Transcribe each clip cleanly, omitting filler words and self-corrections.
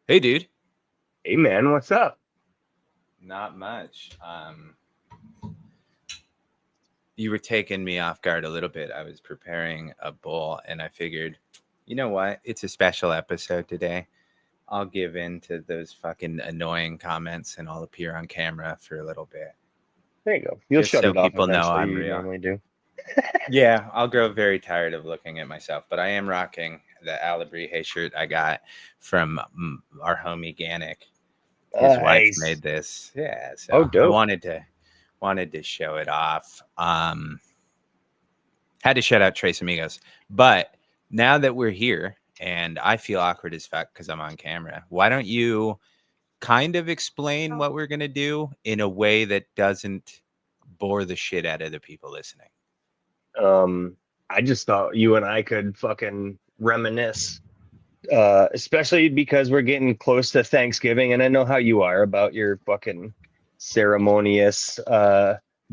Hey, dude. Hey man, what's up? Not much. You were taking me off guard a little bit. I was preparing a bowl, and I figured, you know what? It's a special episode today. I'll give in to those fucking annoying comments, and I'll appear on camera for a little bit, There you go. You'll just shut so it off people know eventually. I'm You real. normally do. Yeah, I'll grow very tired of looking at myself, but I am rocking the Alabrije shirt I got from our homie Ganic. His wife Nice. made this. Yeah, Oh, so I dope. wanted to show it off. Had to shout out Trace Amigos, but now that we're here and I feel awkward as fuck because I'm on camera, why don't you kind of explain what we're gonna do in a way that doesn't bore the shit out of the people listening? Um, I just thought you and I could fucking reminisce, especially because we're getting close to Thanksgiving, and I know how you are about your fucking ceremonious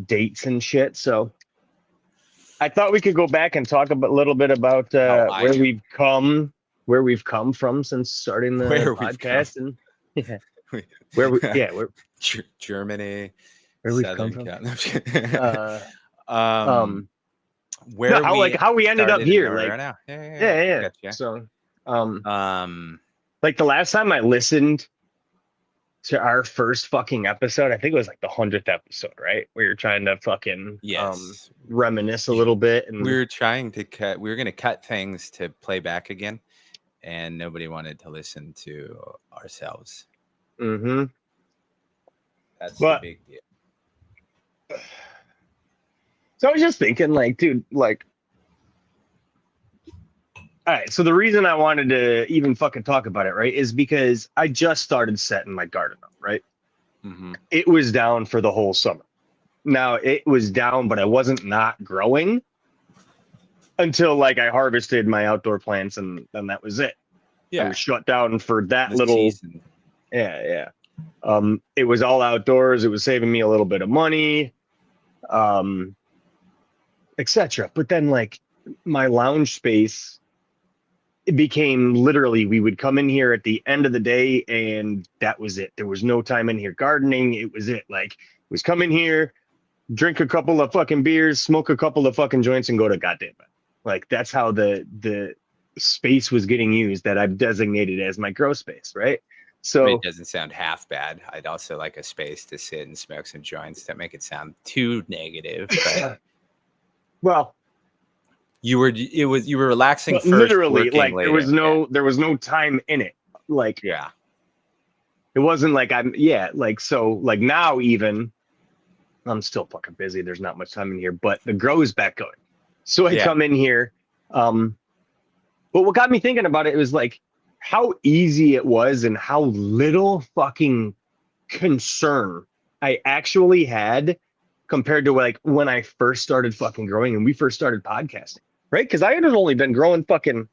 dates and shit. So I thought we could go back and talk a little bit about How I do, where we've come from since starting the where we've come, podcast, and yeah, where Germany, where we've come Southern from. California. Uh, um, um, no, where how we how we ended up started and here, where we like are now. Yeah. yeah, I yeah. got you. So, Um, like the last time I listened to our first fucking episode, I think it was like the 100th episode, right? Where you're trying to fucking yes. reminisce a little bit, We and were trying to cut. We were going to cut things to play back again, and nobody wanted to listen to ourselves. mm-hmm. That's the But big deal. so I was just thinking, like, dude, like, all right. So the reason I wanted to even fucking talk about it, right, is because I just started setting my garden up, right? Mm-hmm. It was down for the whole summer. Now it was down, but I wasn't not growing until like I harvested my outdoor plants, and then that was it. I Yeah, was shut down for that the little, season. yeah. It was all outdoors. It was saving me a little bit of money, um, etc. But then like my lounge space, it became literally we would come in here at the end of the day and that was it. There was no time in here gardening. It was it. Like it was come in here, drink a couple of fucking beers, smoke a couple of fucking joints, and go to goddamn bed. Like that's how the space was getting used that I've designated as my grow space, right? I mean, it So doesn't sound half bad. I'd also like a space to sit and smoke some joints. Don't make it sound too negative, but well, you were relaxing but first, literally, working like later. there was no time in it. Like Yeah. it wasn't like I'm yeah, like so like now even I'm still fucking busy. There's not much time in here, but the grow is back going. So I Yeah. come in here. Um, but what got me thinking about it was like how easy it was and how little fucking concern I actually had compared to like when I first started fucking growing and we first started podcasting, right? Because I had only been growing fucking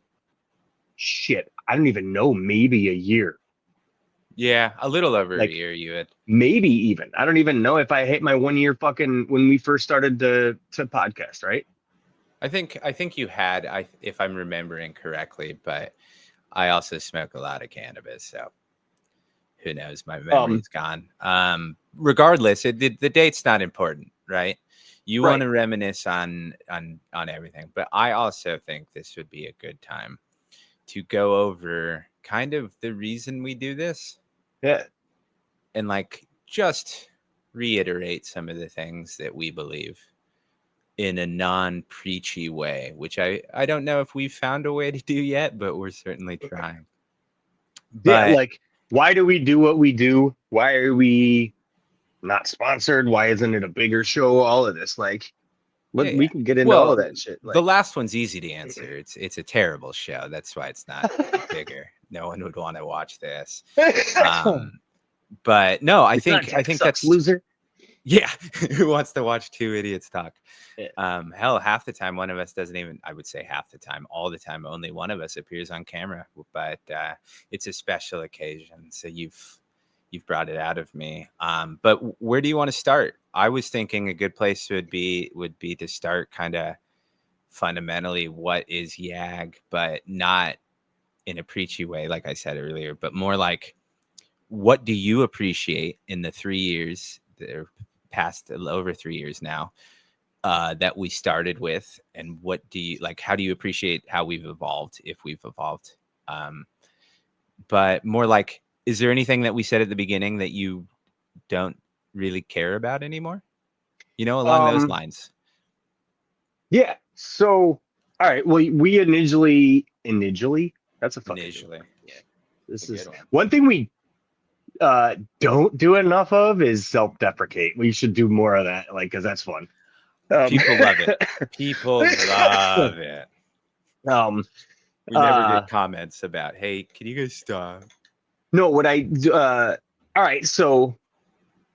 shit. I don't even know, maybe a year, Yeah. A little over a like year you had. maybe even. I don't even know if I hit my 1 year fucking when we first started to podcast, right? I think you had, if I'm remembering correctly, but I also smoke a lot of cannabis, so who knows? My Um, memory's gone. Regardless, the date's not important, right? You want right. to reminisce on everything, but I also think this would be a good time to go over kind of the reason we do this Yeah. and like just reiterate some of the things that we believe in a non-preachy way, which I don't know if we've found a way to do yet, but we're certainly trying. Yeah, But like why do we do what we do? Why are we not sponsored? Why isn't it a bigger show? All of this, like, yeah, we yeah. can get into all of Well, that shit. the Like, last one's easy to answer. It's a terrible show. That's why it's not bigger. No one would want to watch this. it's But no, I not think I tech think sucks, that's loser. yeah. Who wants to watch two idiots talk? Yeah. Hell, half the time one of us doesn't even. I would say half the time, all the time, only one of us appears on camera. But it's a special occasion, so you've brought it out of me. But where do you want to start? I was thinking a good place would be to start kind of fundamentally what is YAG, but not in a preachy way, like I said earlier, but more like, what do you appreciate in the 3 years that are past, over 3 years now, that we started with, and what do you like? How do you appreciate how we've evolved, if we've evolved? But more like, is there anything that we said at the beginning that you don't really care about anymore? Along those Um, lines. yeah. So, all right. Well, we initially, that's a fucking good Initially, word. Yeah. a This good is one. one thing we don't do enough of is self-deprecate. We should do more of that, like, because that's fun. People love it. People love it. um, We never uh, get comments about, hey, can you guys stop? no, all right. So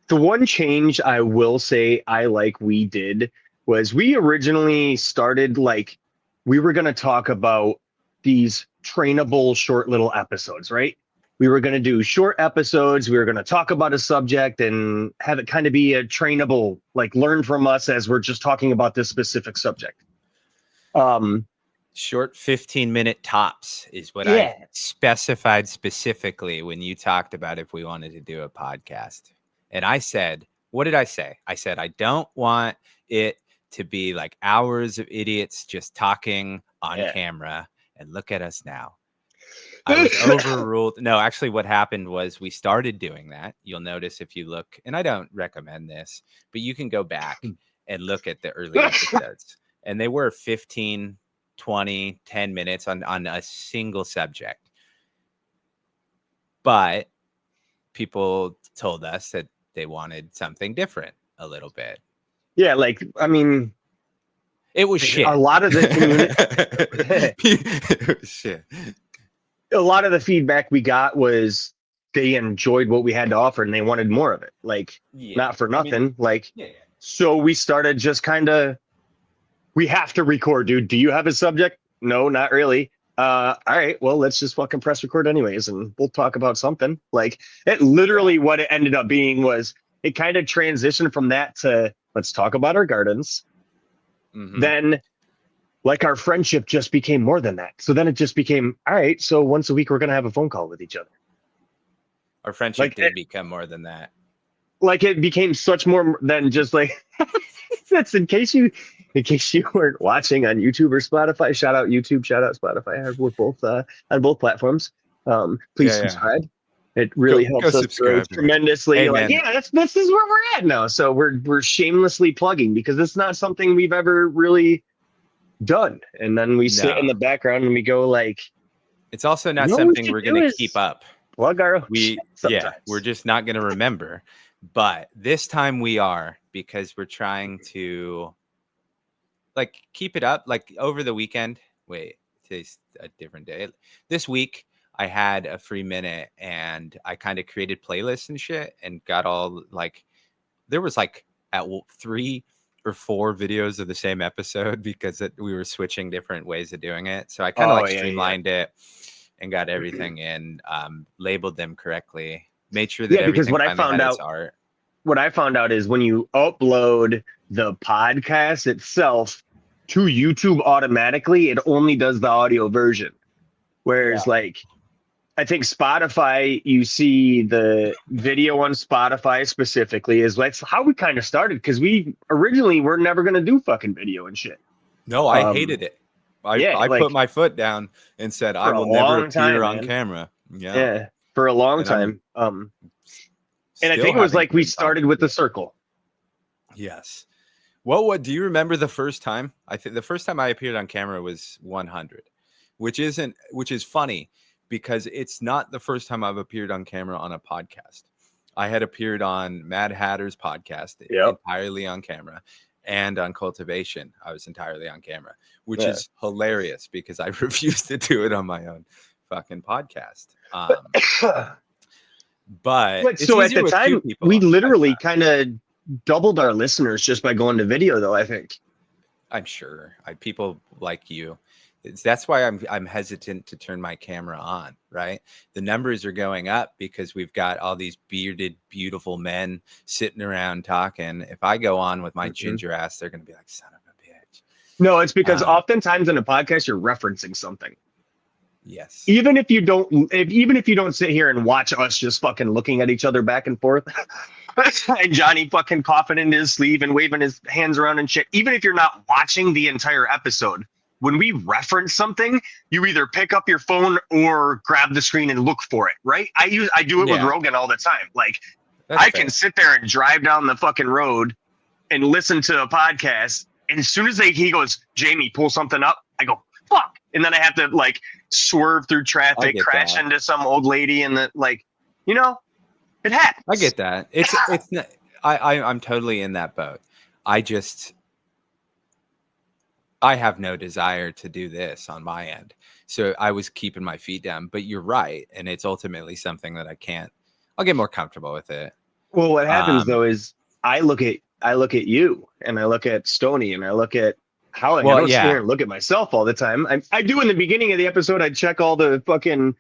the one change I will say I like we did was we originally started like we were going to talk about these trainable short little episodes, right? We were going to do short episodes. We were going to talk about a subject and have it kind of be a trainable, like learn from us as we're just talking about this specific subject. Short 15-minute tops is what I Yeah. specified specifically when you talked about if we wanted to do a podcast. And I said, what did I say? I said, I don't want it to be like hours of idiots just talking on Yeah. camera, and look at us now. I was overruled. No, actually, what happened was we started doing that. You'll notice if you look, and I don't recommend this, but you can go back and look at the early episodes. And they were 15, 20, 10 minutes on a single subject. But people told us that they wanted something different a little bit. Yeah. Like, I mean, It was a shit. lot of the community, It was shit. a lot of the feedback we got was they enjoyed what we had to offer and they wanted more of it. Like, Yeah. not for I mean, nothing. Like, yeah. so we started just kind of, we have to record, dude. Do you have a subject? No, not really. All right, well, let's just fucking press record anyways, and we'll talk about something. Like, it literally what it ended up being was it kind of transitioned from that to let's talk about our gardens. Mm-hmm. Then like our friendship just became more than that. So then it just became, all right, so once a week we're gonna have a phone call with each other. Our friendship Like did become more than that. like it became such more than just like that's in case you weren't watching on YouTube or Spotify. Shout out YouTube, shout out Spotify. We're both on both platforms. Please Yeah. subscribe. It really Go helps us grow subscribe. tremendously. Hey, Like, man. yeah, this is where we're at now. So we're shamelessly plugging because it's not something we've ever really done. And then we sit in No. the background and we go like, It's also you not know what we something should we're going do to is keep up. plug our own shit We're sometimes. just not going to remember. But this time we are, because we're trying to like keep it up. Like over the weekend, wait, today's a different day. This week I had a free minute and I kind of created playlists and shit and got all like, there was like at 3 or 4 videos of the same episode because we were switching different ways of doing it. So I kind of Oh like yeah, yeah. streamlined it and got everything in, labeled them correctly, made sure that Yeah, because everything finally had its art. what I found out is when you upload the podcast itself to YouTube automatically, it only does the audio version. Whereas like I think Spotify, you see the video on Spotify specifically is that's how we kind of started because we originally were never gonna do fucking video and shit. No, I hated it. Yeah, I put like my foot down and said, I for a will never long appear time, on man. camera. Yeah. Yeah, for a long And I'm time. And I still think it was having a like we good time. started with the circle. Yes. What do you remember the first time? I think the first time I appeared on camera was 100, which is funny because it's not the first time I've appeared on camera on a podcast. I had appeared on Mad Hatter's podcast Yep. entirely on camera, and on Cultivation I was entirely on camera, which Yeah. is hilarious because I refuse to do it on my own fucking podcast. But it's So at easier the with 2 time, people. we I literally found. kind of doubled our listeners just by going to video, though, I think. I'm sure people like you. That's why I'm hesitant to turn my camera on. Right, the numbers are going up because we've got all these bearded, beautiful men sitting around talking. If I go on with my ginger ass, they're gonna be like, "Son of a bitch." No, it's because oftentimes in a podcast, you're referencing something. Yes. Even if you don't, even if you don't sit here and watch us just fucking looking at each other back and forth, and Johnny fucking coughing into his sleeve and waving his hands around and shit. Even if you're not watching the entire episode, when we reference something, you either pick up your phone or grab the screen and look for it, right? I do it with Yeah. Rogan all the time. Like That's I fair. can sit there and drive down the fucking road and listen to a podcast, and as soon as he goes, Jamie, pull something up, I go, fuck. And then I have to like swerve through I traffic, get crash that. into some old lady, and the like, you know, it happens. I get that. It's not, I'm totally in that boat. I have no desire to do this on my end. So I was keeping my feet down, but you're right. And it's ultimately something that I'll get more comfortable with it. Well, what happens Um, though is I look at you and I look at Stony and I look at Howling. I well, don't sit here yeah, and look at myself all the time. I do in the beginning of the episode. I check all the fucking,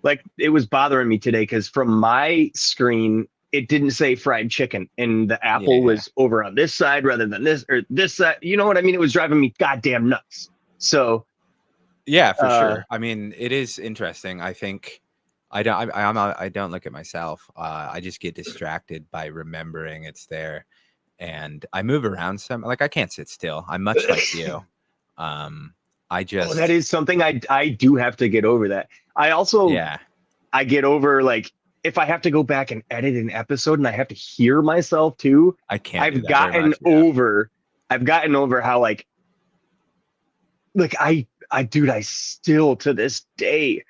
like, it was bothering me today because from my screen it didn't say fried chicken and the apple yeah, was over on this side rather than this or this side. You know what I mean? It was driving me goddamn nuts. So yeah, for uh sure. I mean, it is interesting. I think I don't look at myself. I just get distracted by remembering it's there. And I move around some, like I can't sit still. I'm much like you. Um, I oh, that just, is something I do have to get over that. I also yeah, I get over like if I have to go back and edit an episode and I have to hear myself too, I can't do I've that very gotten much. Yeah. over I've gotten over how like I still to this day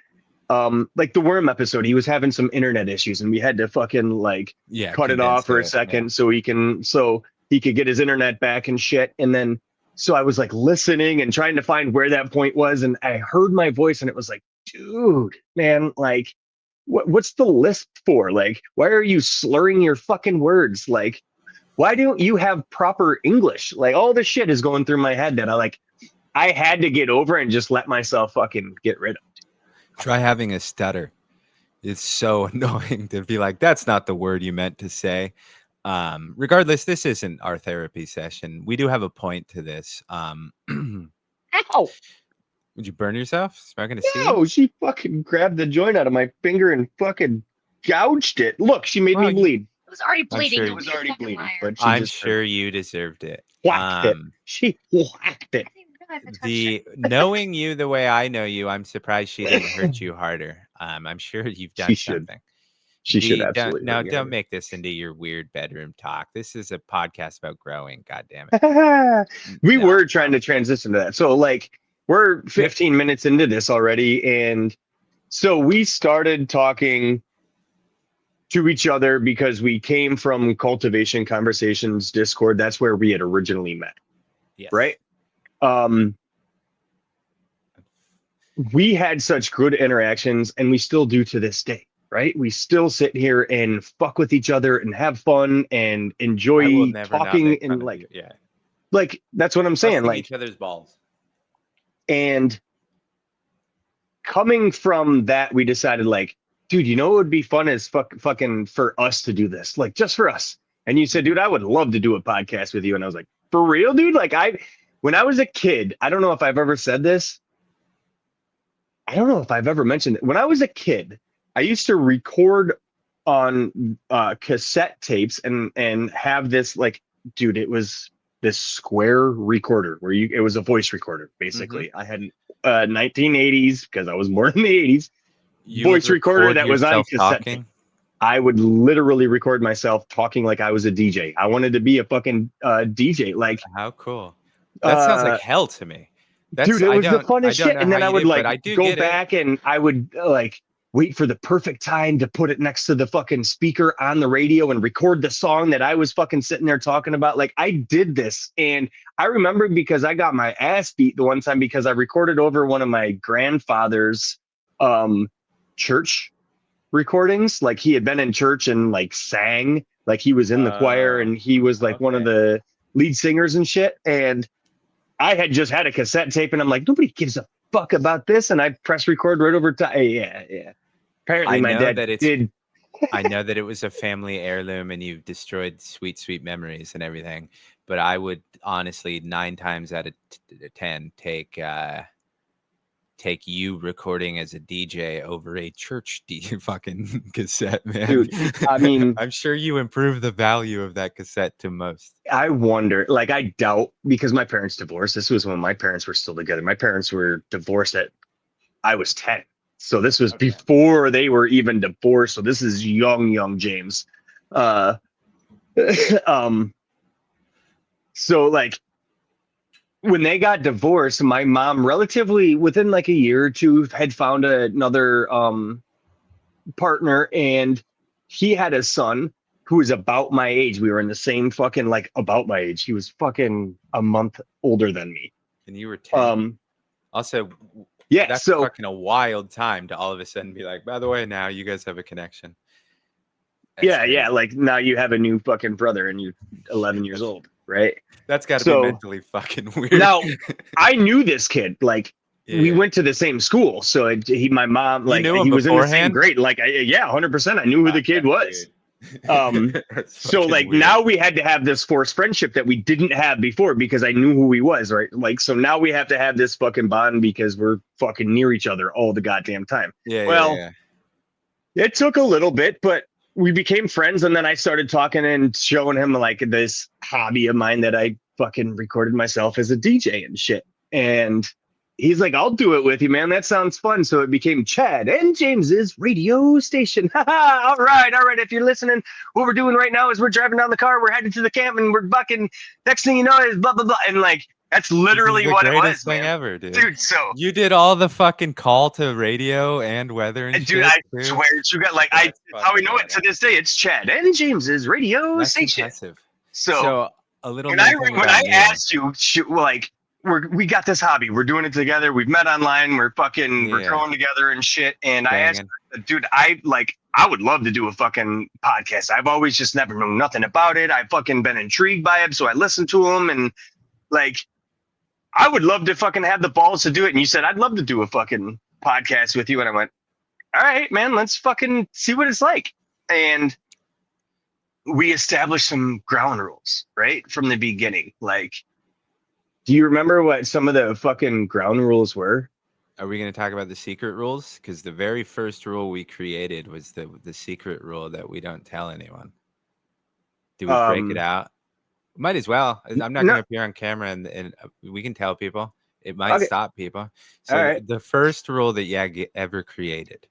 like the worm episode, he was having some internet issues and we had to fucking like Yeah, cut it off condensed for a it. Yeah. second so he could get his internet back and shit. And then so I was like listening and trying to find where that point was, and I heard my voice and it was like, dude, man, like what's the lisp for? Like, why are you slurring your fucking words? Like, why don't you have proper English? Like, all this shit is going through my head that I had to get over and just let myself fucking get rid of. Try having a stutter. It's so annoying to be like, that's not the word you meant to say. Regardless, this isn't our therapy session. We do have a point to this. Ow! Would you burn yourself smoking a C? No, she fucking grabbed the joint out of my finger and fucking gouged it. Look, she made Well, me bleed. It was already I'm bleeding. sure It was already Fucking bleeding, liar. but she I'm just sure you deserved it. whacked it. She whacked it. I didn't even realize I touched The it. knowing you the way I know you, I'm surprised she didn't hurt you harder. I'm sure you've She done should. something. She should The don't absolutely now hurt me don't harder. make this into your weird bedroom talk. This is a podcast about growing. God damn it. We No, were trying to transition to that. So like we're 15 minutes into this already, and so we started talking to each other because we came from Cultivation Conversations Discord. That's where we had originally met, yes. right? Um, we had such good interactions, and we still do to this day, right? We still sit here and fuck with each other and have fun and I will enjoy never not talking make fun and of you. Yeah. like that's what I'm saying. Busting Like, each other's balls. and coming from that, we decided like, dude, you know what would be fun is fucking for us to do this, like just for us. And you said, dude, I would love to do a podcast with you. And I was like, for real, dude? Like when I was a kid, I don't know if I've ever said this. I don't know if I've ever mentioned it. When I was a kid, I used to record on cassette tapes and have this like, dude, it was this square recorder where it was a voice recorder basically. I had 1980s because I was born in the 80s You would voice recorder record that was on yourself cassette tape. talking. I would literally record myself talking like I was a DJ. I wanted to be a fucking DJ. Like, How cool. That sounds like hell to me. dude, it was the funnest I don't shit. know And how then I you would did, but like I do go get it. back and I would like wait for the perfect time to put it next to the fucking speaker on the radio and record the song that I was fucking sitting there talking about. Like I did this. And I remember because I got my ass beat the one time because I recorded over one of my grandfather's church recordings. Like he had been in church and like sang, like he was in the choir and he was like one of Okay. the lead singers and shit. And I had just had a cassette tape and I'm like, nobody gives a fuck about this. And I press record right over time. Yeah. Apparently I my know dad that it's did. I know that it was a family heirloom and you've destroyed sweet, sweet memories and everything. But I would honestly 9 times out of 10 take take you recording as a DJ over a church fucking cassette, man. Dude, I mean, I'm sure you improve the value of that cassette to most. I wonder, like, I doubt, because my parents divorced. This was when my parents were still together. My parents were divorced at I was 10. So this was before they were even divorced. So this is young James. Uh, so like when they got divorced, my mom relatively within like a year or two had found another partner, and he had a son who was about my age. We were in the same fucking like about my age. He was fucking a month older than me. And you were 10. Also, yeah, that's so fucking a wild time to all of a sudden be like, by the way, now you guys have a connection. That's yeah, crazy. yeah. Like now you have a new fucking brother and you're 11 years old, right? That's got to be mentally fucking weird. Now, I knew this kid. Like we Yeah. went to the same school, so my mom, like knew him he was in the same beforehand? grade. Like, yeah, 100%. I knew who the kid was. So like weird. now we had to have this forced friendship that we didn't have before because I knew who he was, right? Like, so now we have to have this fucking bond because we're fucking near each other all the goddamn time. Yeah, Well, yeah. it took a little bit, but we became friends, and then I started talking and showing him like this hobby of mine that I fucking recorded myself as a DJ and shit. And he's like, I'll do it with you, man. That sounds fun. So it became Chad and James's radio station. All right. If you're listening, what we're doing right now is we're driving down the car. We're headed to the camp, and we're fucking. Next thing you know is blah blah blah. And like that's literally what it was, thing man. Ever, dude. So you did all the fucking call to radio and weather and dude, shit. I swear you got like that's how we know it to this day. It's Chad and James's radio station. Impressive. So a little. When I asked you, like. We got this hobby. We're doing it together. We've met online. We're going together and shit. And I asked, dude, I would love to do a fucking podcast. I've always just never known nothing about it. I've fucking been intrigued by it. So I listened to them, and like, I would love to fucking have the balls to do it. And you said, I'd love to do a fucking podcast with you. And I went, all right, man, let's fucking see what it's like. And we established some ground rules right from the beginning. Like, do you remember what some of the fucking ground rules were? Are we going to talk about the secret rules? Because the very first rule we created was the secret rule that we don't tell anyone. Do we break it out? Might as well. I'm not going to appear on camera and we can tell people. It might stop people. So the first rule that Yag ever created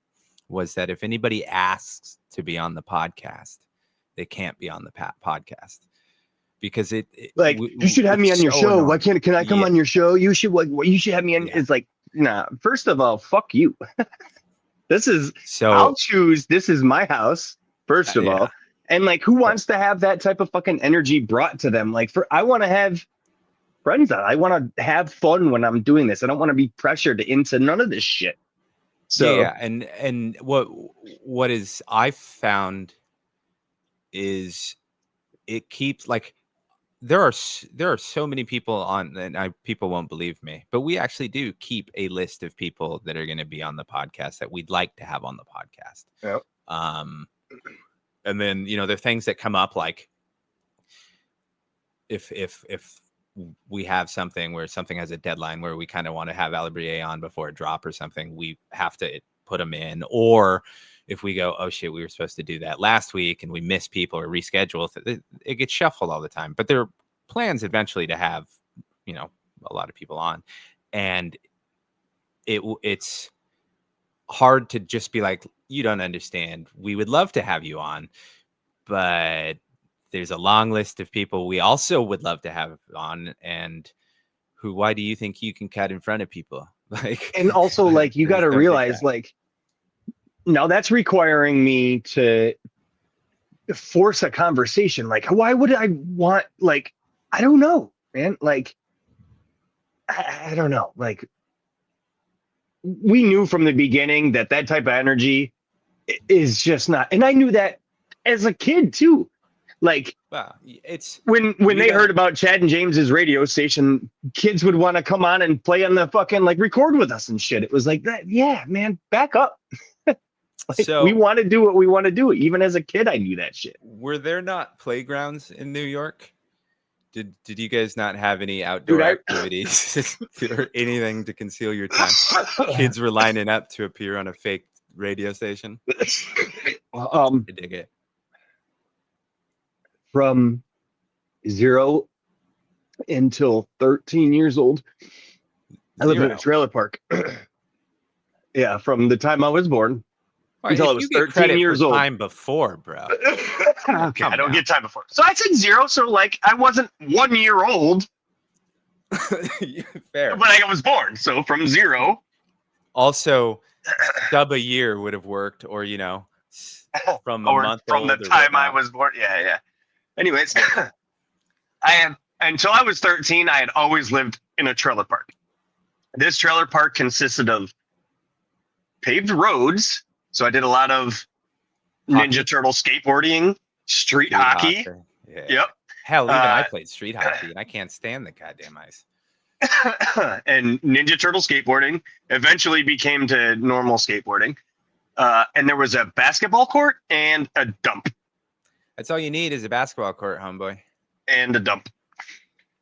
was that if anybody asks to be on the podcast, they can't be on the podcast. Because you should have me on your show. Annoying. Why can I come on your show? You should have me on. It's like, nah. First of all, fuck you. I'll choose. This is my house. First of all, and like, who wants to have that type of fucking energy brought to them? Like, I want to have friends. I want to have fun when I'm doing this. I don't want to be pressured into none of this shit. So and what is I've found is it keeps like. There are so many people on, and people won't believe me, but we actually do keep a list of people that are going to be on the podcast that we'd like to have on the podcast. Yep. And then there are things that come up like if we have something where something has a deadline where we kind of want to have Alabrier on before a drop or something, we have to put them in. Or if we go, oh shit, we were supposed to do that last week and we miss people or reschedule, it gets shuffled all the time. But there are plans eventually to have, a lot of people on, and it's hard to just be like, you don't understand. We would love to have you on, but there's a long list of people we also would love to have on, and why do you think you can cut in front of people? Like, and also like, you got to realize like, now that's requiring me to force a conversation. Like, why would I want, like, I don't know, man. Like, I don't know. Like, we knew from the beginning that type of energy is just not, and I knew that as a kid too. Like, it's when they heard about Chad and James's radio station, kids would want to come on and play on the fucking, like, record with us and shit. It was like that. Yeah, man, back up. Like, we want to do what we want to do. Even as a kid, I knew that shit. Were there not playgrounds in New York? Did you guys not have any Dude, outdoor activities or anything to conceal your time? Kids were lining up to appear on a fake radio station. I dig it. From 0 until 13 years old, I lived in a 0. trailer park. Yeah, from the time I was born All right, until I if you was get 13 credit for years old. time before, bro. Okay, I Come don't now. get time before. So I said 0, so like I wasn't 1 year old Fair. when I was born. So from 0. Also, sub a year would have worked, or from a or month from the old or time I whatnot. was born. Yeah. Anyways, until I was 13, I had always lived in a trailer park. This trailer park consisted of paved roads. So I did a lot of Hockey? Ninja Turtle skateboarding, street hockey. Yeah. Yep. Hell, even I played street hockey, and I can't stand the goddamn ice. And Ninja Turtle skateboarding eventually became to normal skateboarding. And there was a basketball court and a dump. That's all you need is a basketball court, homeboy. And a dump.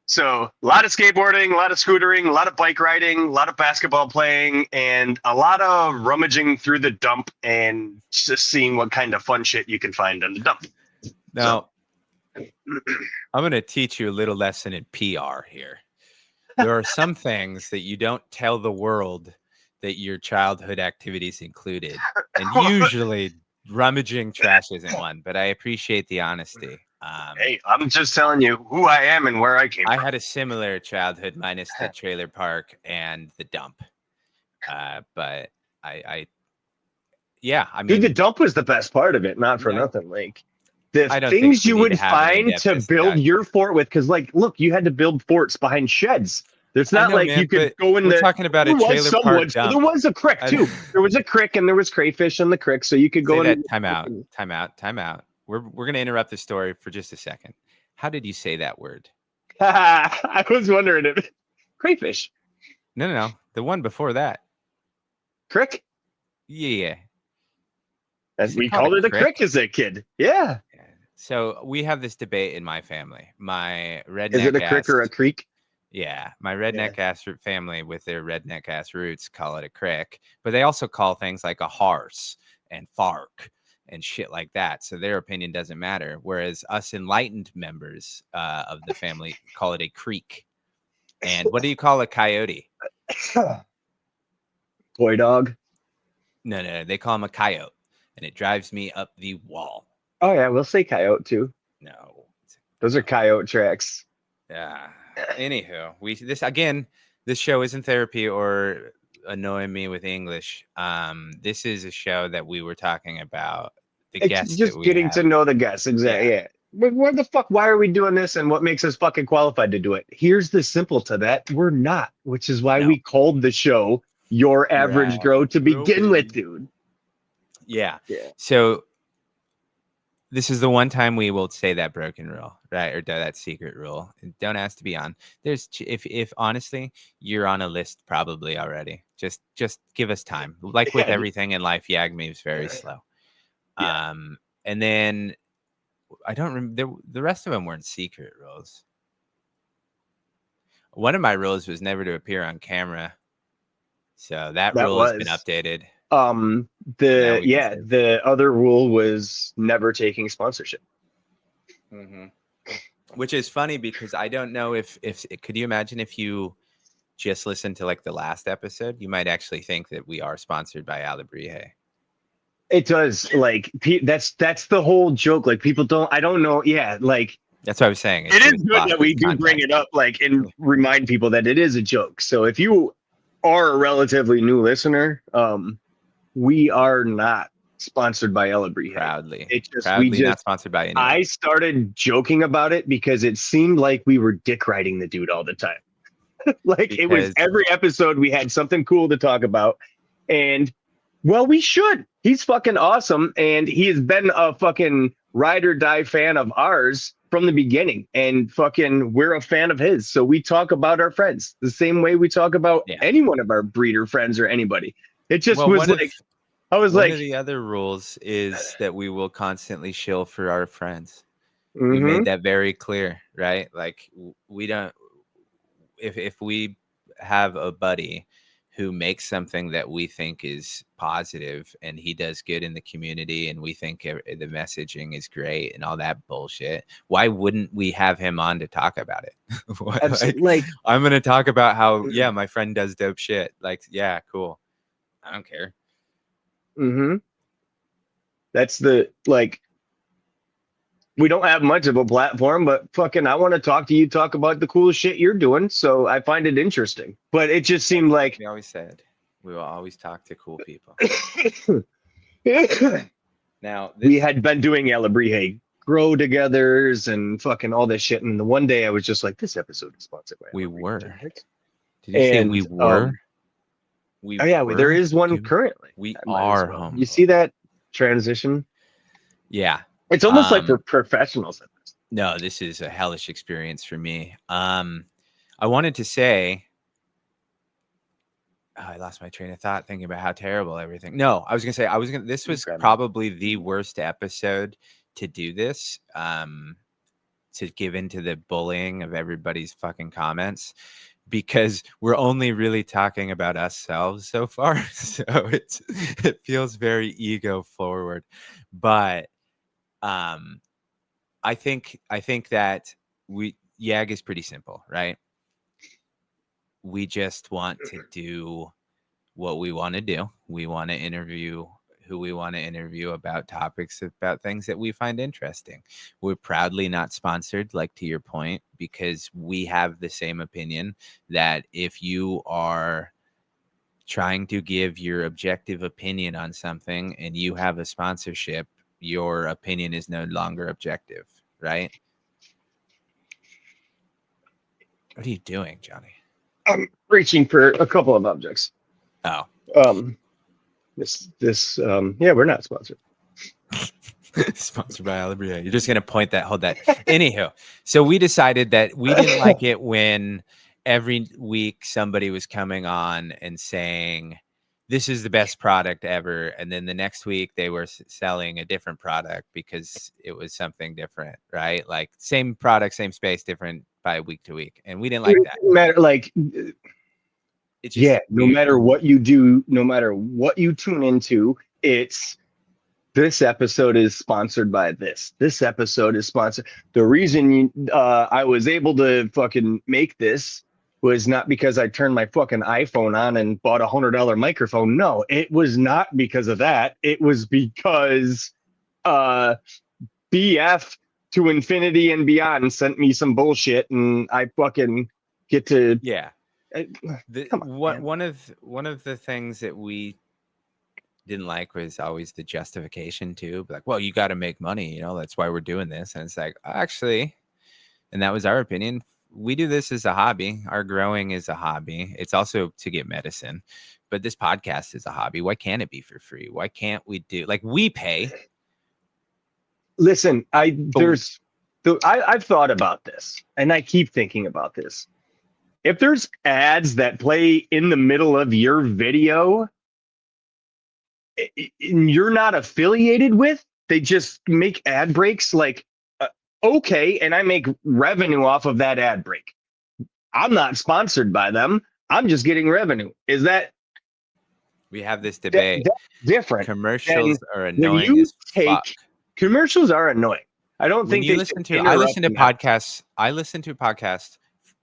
So a lot of skateboarding, a lot of scootering, a lot of bike riding, a lot of basketball playing, and a lot of rummaging through the dump and just seeing what kind of fun shit you can find in the dump. Now, I'm going to teach you a little lesson in PR here. There are some things that you don't tell the world that your childhood activities included. And usually rummaging trash isn't one, but I appreciate the honesty. Hey, I'm just telling you who I am and where I came from. I had a similar childhood minus the trailer park and the dump. But I mean, dude, the dump was the best part of it, not for nothing. Like the things you would find to build your fort with, because like, look, you had to build forts behind sheds. It's not like you could go in we're talking about a trailer park dump. There was a creek too. There was a creek and there was crayfish in the creek, so you could go in. Time out. We're going to interrupt the story for just a second. How did you say that word? I was wondering if crayfish. No. The one before that. Crick? Yeah. As we called it a crick as a kid. Yeah. So we have this debate in my family. My redneck Is it a crick or a creek? Yeah. My redneck ass family with their redneck ass roots call it a crick, but they also call things like a harse and fark and shit like that. So their opinion doesn't matter. Whereas us enlightened members of the family call it a creek. And what do you call a coyote? Toy dog? No. They call him a coyote. And it drives me up the wall. Oh, yeah. We'll say coyote too. No. Those are coyote tracks. Yeah. Anywho, this show isn't therapy or annoying me with English. This is a show that we were talking about. The guests. Just getting to know the guests. Exactly. Yeah. Where the fuck? Why are we doing this? And what makes us fucking qualified to do it? Here's the simple to that. We're not, which is why we called the show Your Average Grow to begin with, dude. Yeah. So this is the one time we will say that broken rule, right? Or that secret rule. Don't ask to be on. If honestly, you're on a list probably already. Just give us time. Like with everything in life, Yag moves very slow. Yeah. And then I don't remember, the rest of them weren't secret rules. One of my rules was never to appear on camera. So that rule has been updated. The other rule was never taking sponsorship. Mm-hmm. Which is funny because I don't know if could you imagine if you just listened to like the last episode, you might actually think that we are sponsored by Alabrije. It does. Like that's the whole joke. Like people don't. I don't know. Yeah. Like that's what I was saying. It is good that we do bring it up, like, and remind people that it is a joke. So if you are a relatively new listener, we are not sponsored by Alabrije. Proudly. We just not sponsored by anyone. I started joking about it because it seemed like we were dick riding the dude all the time. It was every episode we had something cool to talk about. And well, we should. He's fucking awesome. And he has been a fucking ride or die fan of ours from the beginning. And fucking we're a fan of his. So we talk about our friends the same way we talk about any one of our breeder friends or anybody. It just was like, one of the other rules is that we will constantly shill for our friends. We made Mm-hmm. that very clear, right? Like we don't, if we have a buddy who makes something that we think is positive and he does good in the community and we think the messaging is great and all that bullshit, why wouldn't we have him on to talk about it? Like, Absolutely. Like, I'm going to talk about how, yeah, my friend does dope shit. Like, yeah, cool. I don't care. mm-hmm. That's the, like, we don't have much of a platform, but fucking, I want to talk to you, talk about the cool shit you're doing. So I find it interesting. But it just That's seemed what like we always said. We will always talk to cool people. Now, we this, had been doing Alabrije grow togethers and fucking all this shit. And the one day I was just like, this episode is sponsored by we Alabrije were. genetics. Did you say we And were? We oh yeah, there were? is one currently. We I might as are well. You see humble. that transition? Yeah. It's almost like for professionals. No, this is a hellish experience for me. I wanted to say, I lost my train of thought thinking about how terrible everything. No, I was gonna say this was probably the worst episode to do this. To give into the bullying of everybody's fucking comments, because we're only really talking about ourselves so far. So it feels very ego forward. But I think that YAG is pretty simple, right? We just want to do what we want to do. We want to interview who we want to interview about topics, about things that we find interesting. We're proudly not sponsored, like to your point, because we have the same opinion that if you are trying to give your objective opinion on something and you have a sponsorship, your opinion is no longer objective, right? What are you doing, Johnny? I'm reaching for a couple of objects. Oh. Yeah, we're not sponsored. Sponsored by Alabria. You're just gonna hold that. Anywho, so we decided that we didn't like it when every week somebody was coming on and saying this is the best product ever, and then the next week they were selling a different product because it was something different, right? Like same product, same space, different by week to week, and we didn't like that. It's just no matter what you do, no matter what you tune into, it's this episode is sponsored by this. This episode is sponsored. The reason I was able to fucking make this was not because I turned my fucking iPhone on and bought $100 microphone. No, it was not because of that. It was because BF to infinity and beyond sent me some bullshit, and I fucking get to come on, one of the things that we didn't like was always the justification too. Like, well, you got to make money, you know, that's why we're doing this. And it's like, actually, and that was our opinion. We do this as a hobby. Our growing is a hobby. It's also to get medicine, but this podcast is a hobby. Why can't it be for free? Why can't we do like we pay? Listen, I've thought about this, and I keep thinking about this. If there's ads that play in the middle of your video and you're not affiliated with, they just make ad breaks, like, okay, and I make revenue off of that ad break. I'm not sponsored by them. I'm just getting revenue. Is that? We have this debate. That's different. Commercials are annoying as fuck. Commercials are annoying. I don't think you listen to. I listen to podcasts. I listen to podcasts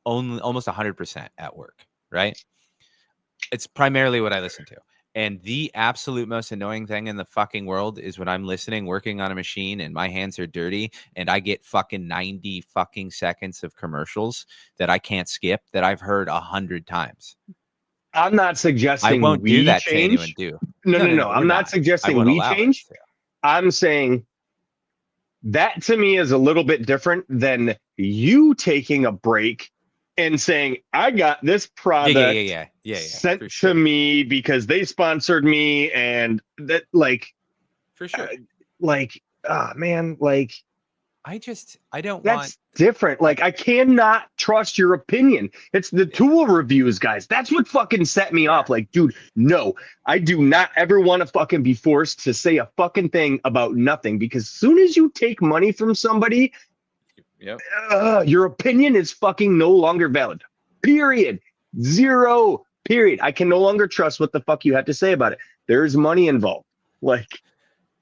only almost 100% at work. Right. It's primarily what I listen to. And the absolute most annoying thing in the fucking world is when I'm listening, working on a machine, and my hands are dirty, and I get fucking 90 fucking seconds of commercials that I can't skip that I've heard 100 times. I'm not suggesting I won't do that change. to anyone. No. I'm not suggesting we change. I'm saying that to me is a little bit different than you taking a break and saying, I got this product sent to me because they sponsored me, and that, like, for sure. Man, like, I don't that's different. Like, I cannot trust your opinion. It's the tool reviews, guys. That's what fucking set me off. Like, dude, no, I do not ever want to fucking be forced to say a fucking thing about nothing, because as soon as you take money from somebody, Yep. Your opinion is fucking no longer valid. Period. Zero. Period. I can no longer trust what the fuck you have to say about it. There's money involved. Like,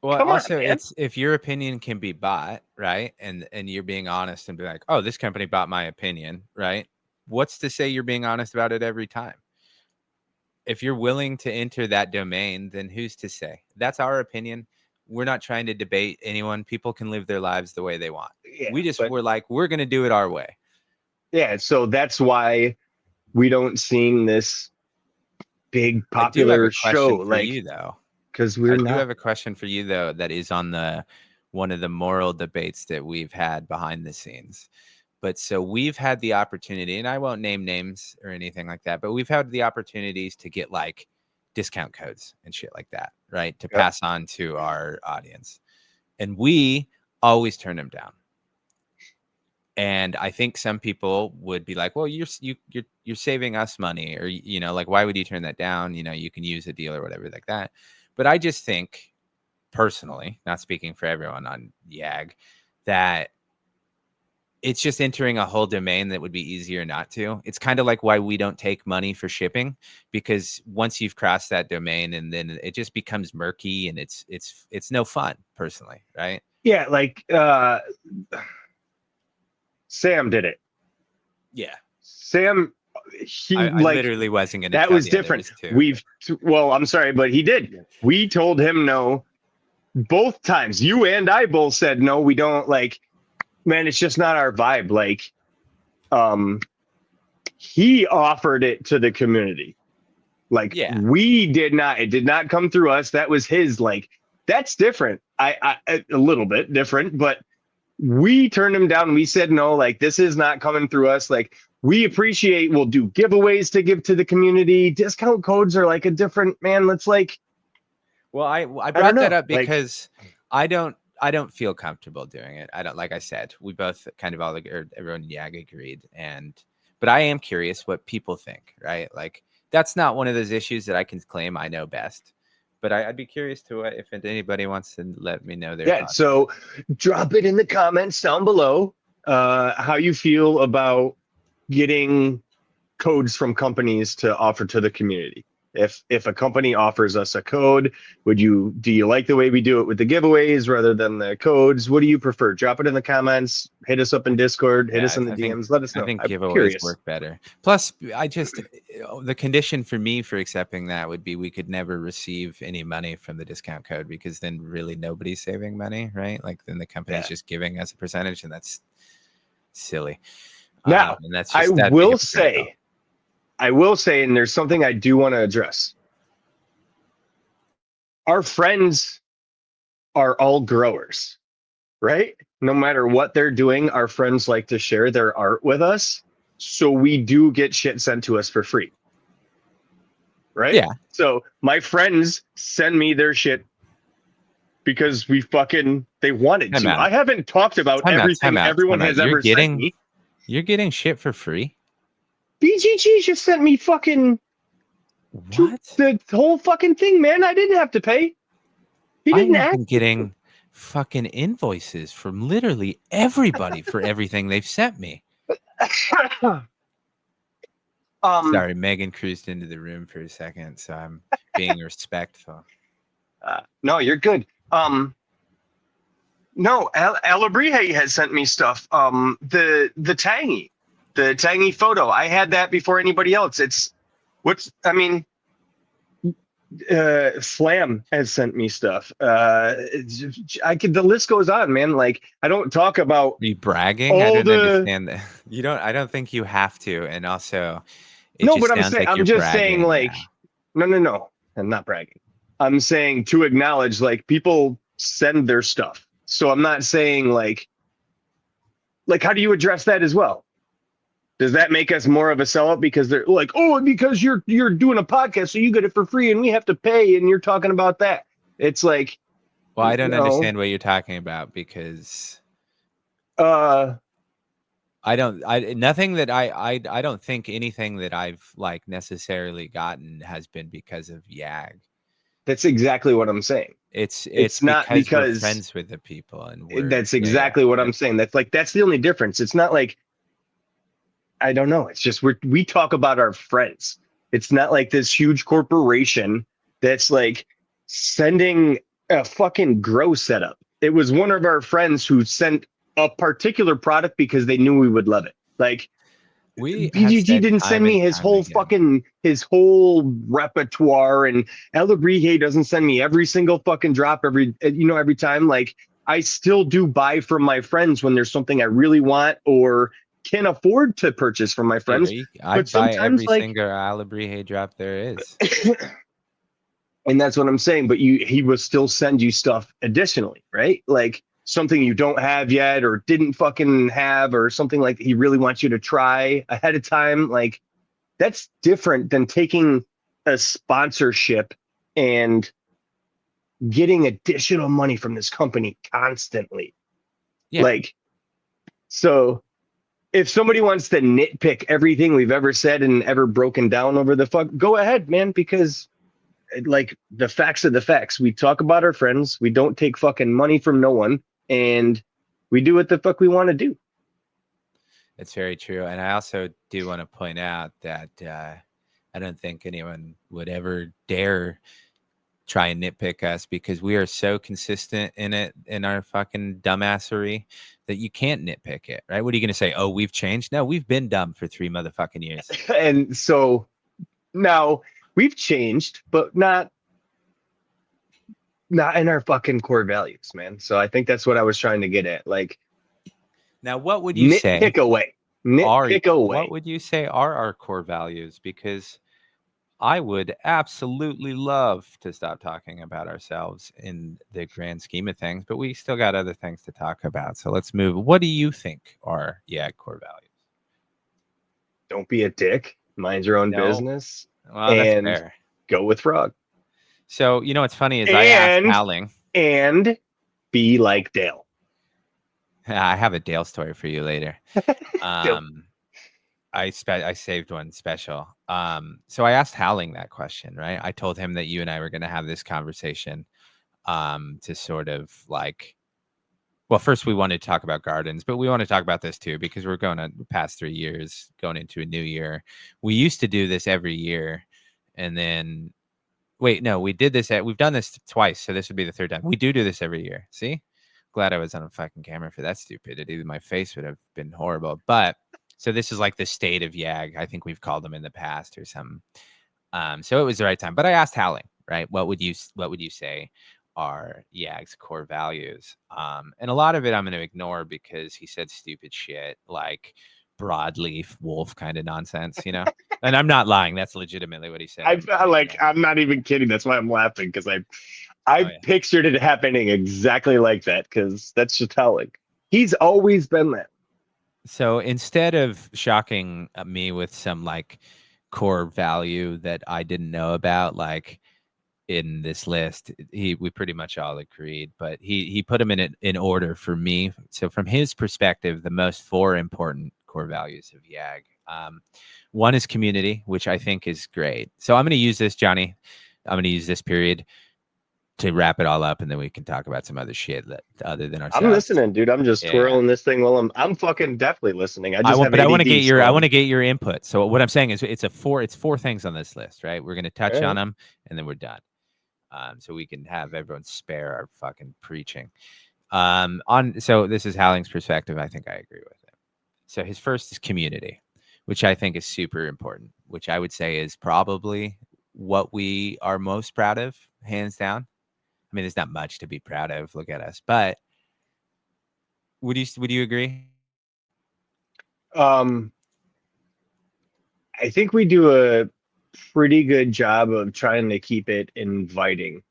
Well, come on, also man. it's if your opinion can be bought, right? And you're being honest and be like, "Oh, this company bought my opinion," right? What's to say you're being honest about it every time? If you're willing to enter that domain, then who's to say? That's our opinion. We're not trying to debate anyone. People can live their lives the way they want. Yeah, We just but we're like, we're going to do it our way. yeah, so that's why we don't sing this big I do have popular a show, question for like, you though. because I we're do not. have a question for you though that is on the one of the moral debates that we've had behind the scenes. But so we've had the opportunity, and I won't name names or anything like that, but we've had the opportunities to get like discount codes and shit like that, right? To Yep. pass on to our audience. And we always turn them down. And I think some people would be like, "Well, you're saving us money," or like, "Why would you turn that down? You can use a deal or whatever like that." But I just think, personally, not speaking for everyone on YAG, that it's just entering a whole domain that would be easier not to. It's kind of like why we don't take money for shipping, because once you've crossed that domain, and then it just becomes murky, and it's no fun, personally, right? Yeah, like Sam did it. Yeah. Sam, he I like literally wasn't going to that tell was the different. others too, but Well, I'm sorry, but he did. We told him no both times. You and I both said no. We don't like, man. It's just not our vibe. Like, um, he offered it to the community. Like yeah. we did not. It did not come through us. That was his. Like that's different. I a little bit different, but we turned him down. We said no. Like this is not coming through us. Like we appreciate. We'll do giveaways to give to the community. Discount codes are like a different man. Let's like Well, I I don't brought that know. up Like because I don't feel comfortable doing it. I don't, like I said, we both kind of all, or everyone in YAG agreed, but I am curious what people think, right? Like that's not one of those issues that I can claim I know best, but I'd be curious to if anybody wants to let me know their yeah. thoughts on it. So drop it in the comments down below. How you feel about getting codes from companies to offer to the community. If a company offers us a code, do you like the way we do it with the giveaways rather than the codes? What do you prefer? Drop it in the comments, hit us up in Discord, hit us Yeah, in the DMs, let us I know. think I'm giveaways curious. work better. Plus, the condition for me for accepting that would be we could never receive any money from the discount code, because then really nobody's saving money, right? Like then the company's Yeah. just giving us a percentage, and that's silly. Now, And that's I just that'd be will hypocritical. say, and there's something I do want to address. Our friends are all growers, right? No matter what they're doing, our friends like to share their art with us. So we do get shit sent to us for free. Right? Yeah. So my friends send me their shit because they wanted Time to. I out. haven't talked about Time out. Time everything out. everyone Time out. has ever sent me. You're getting shit for free. BGG just sent me fucking What? the whole fucking thing, man. I didn't have to pay. He I didn't have ask been me to. getting fucking invoices from literally everybody for everything they've sent me. um Sorry, Megan cruised into the room for a second, so I'm being respectful. no, you're good. No, Alabrije has sent me stuff. The tangy photo. I had that before anybody else. Slam has sent me stuff. The list goes on, man. Like I don't talk about Are you bragging? I all don't the. understand that. You don't. I don't think you have to. And also, it No, but just sounds like I'm you're just saying, bragging like, now. no. I'm not bragging. I'm saying to acknowledge, like, people send their stuff. So I'm not saying how do you address that as well? Does that make us more of a sellout because they're like, oh, because you're doing a podcast, so you get it for free, and we have to pay, and you're talking about that? It's like, Well, I don't no, understand what you're talking about, because uh, I don't. Nothing that I don't think anything that I've like necessarily gotten has been because of YAG. that's exactly what I'm saying. It's not because we're because friends with the people and we're that's yeah. exactly what I'm That's saying. That's the only difference. It's not like, I don't know. It's just we talk about our friends. It's not like this huge corporation that's like sending a fucking grow setup. It was one of our friends who sent a particular product because they knew we would love it. Like we have BGG said didn't send time and me time again. his whole repertoire, and Elabrije doesn't send me every single fucking drop every time. Like I still do buy from my friends when there's something I really want or can afford to purchase from my Dude, friends. But I'd buy sometimes every like single Alabrije drop there is. and that's what I'm saying. But he will still send you stuff additionally, right? Like something you don't have yet or didn't fucking have, or something like he really wants you to try ahead of time. Like that's different than taking a sponsorship and getting additional money from this company constantly. Yeah. Like, so if somebody wants to nitpick everything we've ever said and ever broken down over the fuck, go ahead, man, because like the facts are the facts. We talk about our friends. We don't take fucking money from no one, and we do what the fuck we want to do. It's very true. And I also do want to point out that I don't think anyone would ever dare try and nitpick us because we are so consistent in our fucking dumbassery that you can't nitpick it, right? What are you going to say? Oh, we've changed? No, we've been dumb for 3 motherfucking years. And so now we've changed, but not in our fucking core values, man. So I think that's what I was trying to get at. Like Now, what would you say nitpick away, are nitpick what away. would you say are our core values? Because I would absolutely love to stop talking about ourselves in the grand scheme of things, but we still got other things to talk about. So let's move. What do you think are core values? Don't be a dick. Mind your own No. business, Well, that's and fair. go with Frog. So, what's funny is I asked And Howling. and be like Dale. I have a Dale story for you later. Dale. Um, I saved one special. So I asked Howling that question, right? I told him that you and I were going to have this conversation, to sort of like, well, first we wanted to talk about gardens, but we want to talk about this too because we're going to past 3 years, going into a new year. We used to do this every year, and then wait, no, we've done this twice, so this would be the third time. We do this every year. See? Glad I was on a fucking camera for that stupidity. My face would have been horrible. But so this is like the state of Yag. I think we've called them in the past or something. So it was the right time. But I asked Howling, right? What would you say are Yag's core values? And a lot of it I'm going to ignore because he said stupid shit like broadleaf wolf kind of nonsense, And I'm not lying. That's legitimately what he said. I I'm felt pretty like sure. I'm not even kidding. That's why I'm laughing because Oh I yeah. pictured it happening exactly like that because that's just how like he's always been that. So instead of shocking me with some like core value that I didn't know about, like in this list, we pretty much all agreed, but he put them in order for me. So from his perspective, the most four important core values of YAG. One is community, which I think is great. So I'm going to use this, Johnny. I'm going to use this period to wrap it all up, and then we can talk about some other shit other than I'm ourselves. listening, dude. I'm just Yeah, yeah. twirling this thing while I'm fucking definitely listening. I I just want, have but I want to ADD, get your so I want I'm to get your input. So what I'm saying is, it's four things on this list, right? We're going to all touch on right. them, and then we're done. So we can have everyone spare our fucking preaching. So this is Howling's perspective. I think I agree with him. So his first is community, which I think is super important. Which I would say is probably what we are most proud of, hands down. I mean, there's not much to be proud of. Look at us, but would you agree? Um, I think we do a pretty good job of trying to keep it inviting.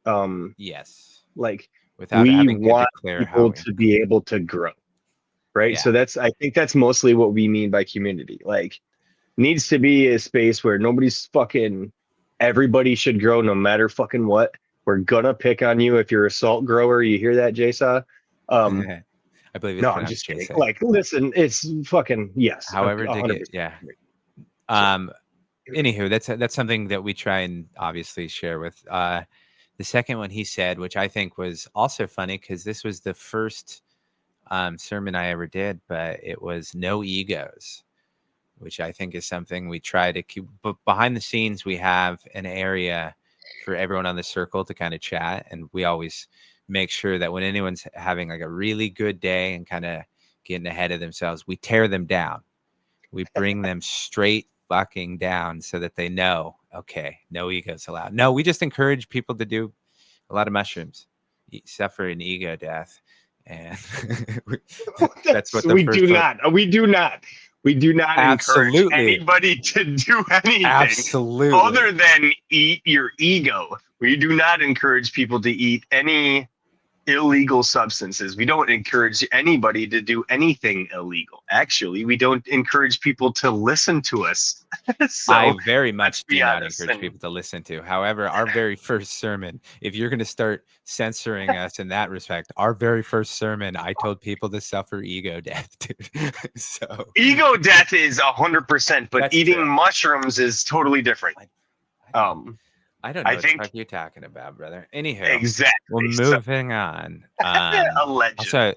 Um, Yes, like without we having to want declare how people we. to be able to grow, right? Yeah. So I think that's mostly what we mean by community. Like needs to be a space where nobody's fucking everybody should grow no matter fucking what. We're gonna pick on you if you're a salt grower. You hear that, Jason? Um, I believe it's no, I'm pronounced just kidding. Jose. Like, listen, it's fucking yes, However, dig it. 100%. Yeah. So Um, Anywho, that's something that we try and obviously share with. The second one he said, which I think was also funny because this was the first sermon I ever did, but it was no egos, which I think is something we try to keep. But behind the scenes, we have an area for everyone on the circle to kind of chat. And we always make sure that when anyone's having like a really good day and kind of getting ahead of themselves, we tear them down. We bring them straight fucking down so that they know, okay, no egos allowed. No, we just encourage people to do a lot of mushrooms, suffer an ego death. And that's what the we first do book. not. We do not encourage Absolutely. anybody to do anything Absolutely. other than eat your ego. We do not encourage people to eat any illegal substances. We don't encourage anybody to do anything illegal. Actually, we don't encourage people to listen to us. So I very let's much be do not honest. encourage people to listen to. However, our very first sermon, if you're going to start censoring us in that respect, our very first sermon, I told people to suffer ego death, dude. So Ego death is 100%, but that's eating true. mushrooms is totally different. I don't know I what the think fuck you're talking about, brother. Anywho, exactly. well, So, moving on. allegedly. Also,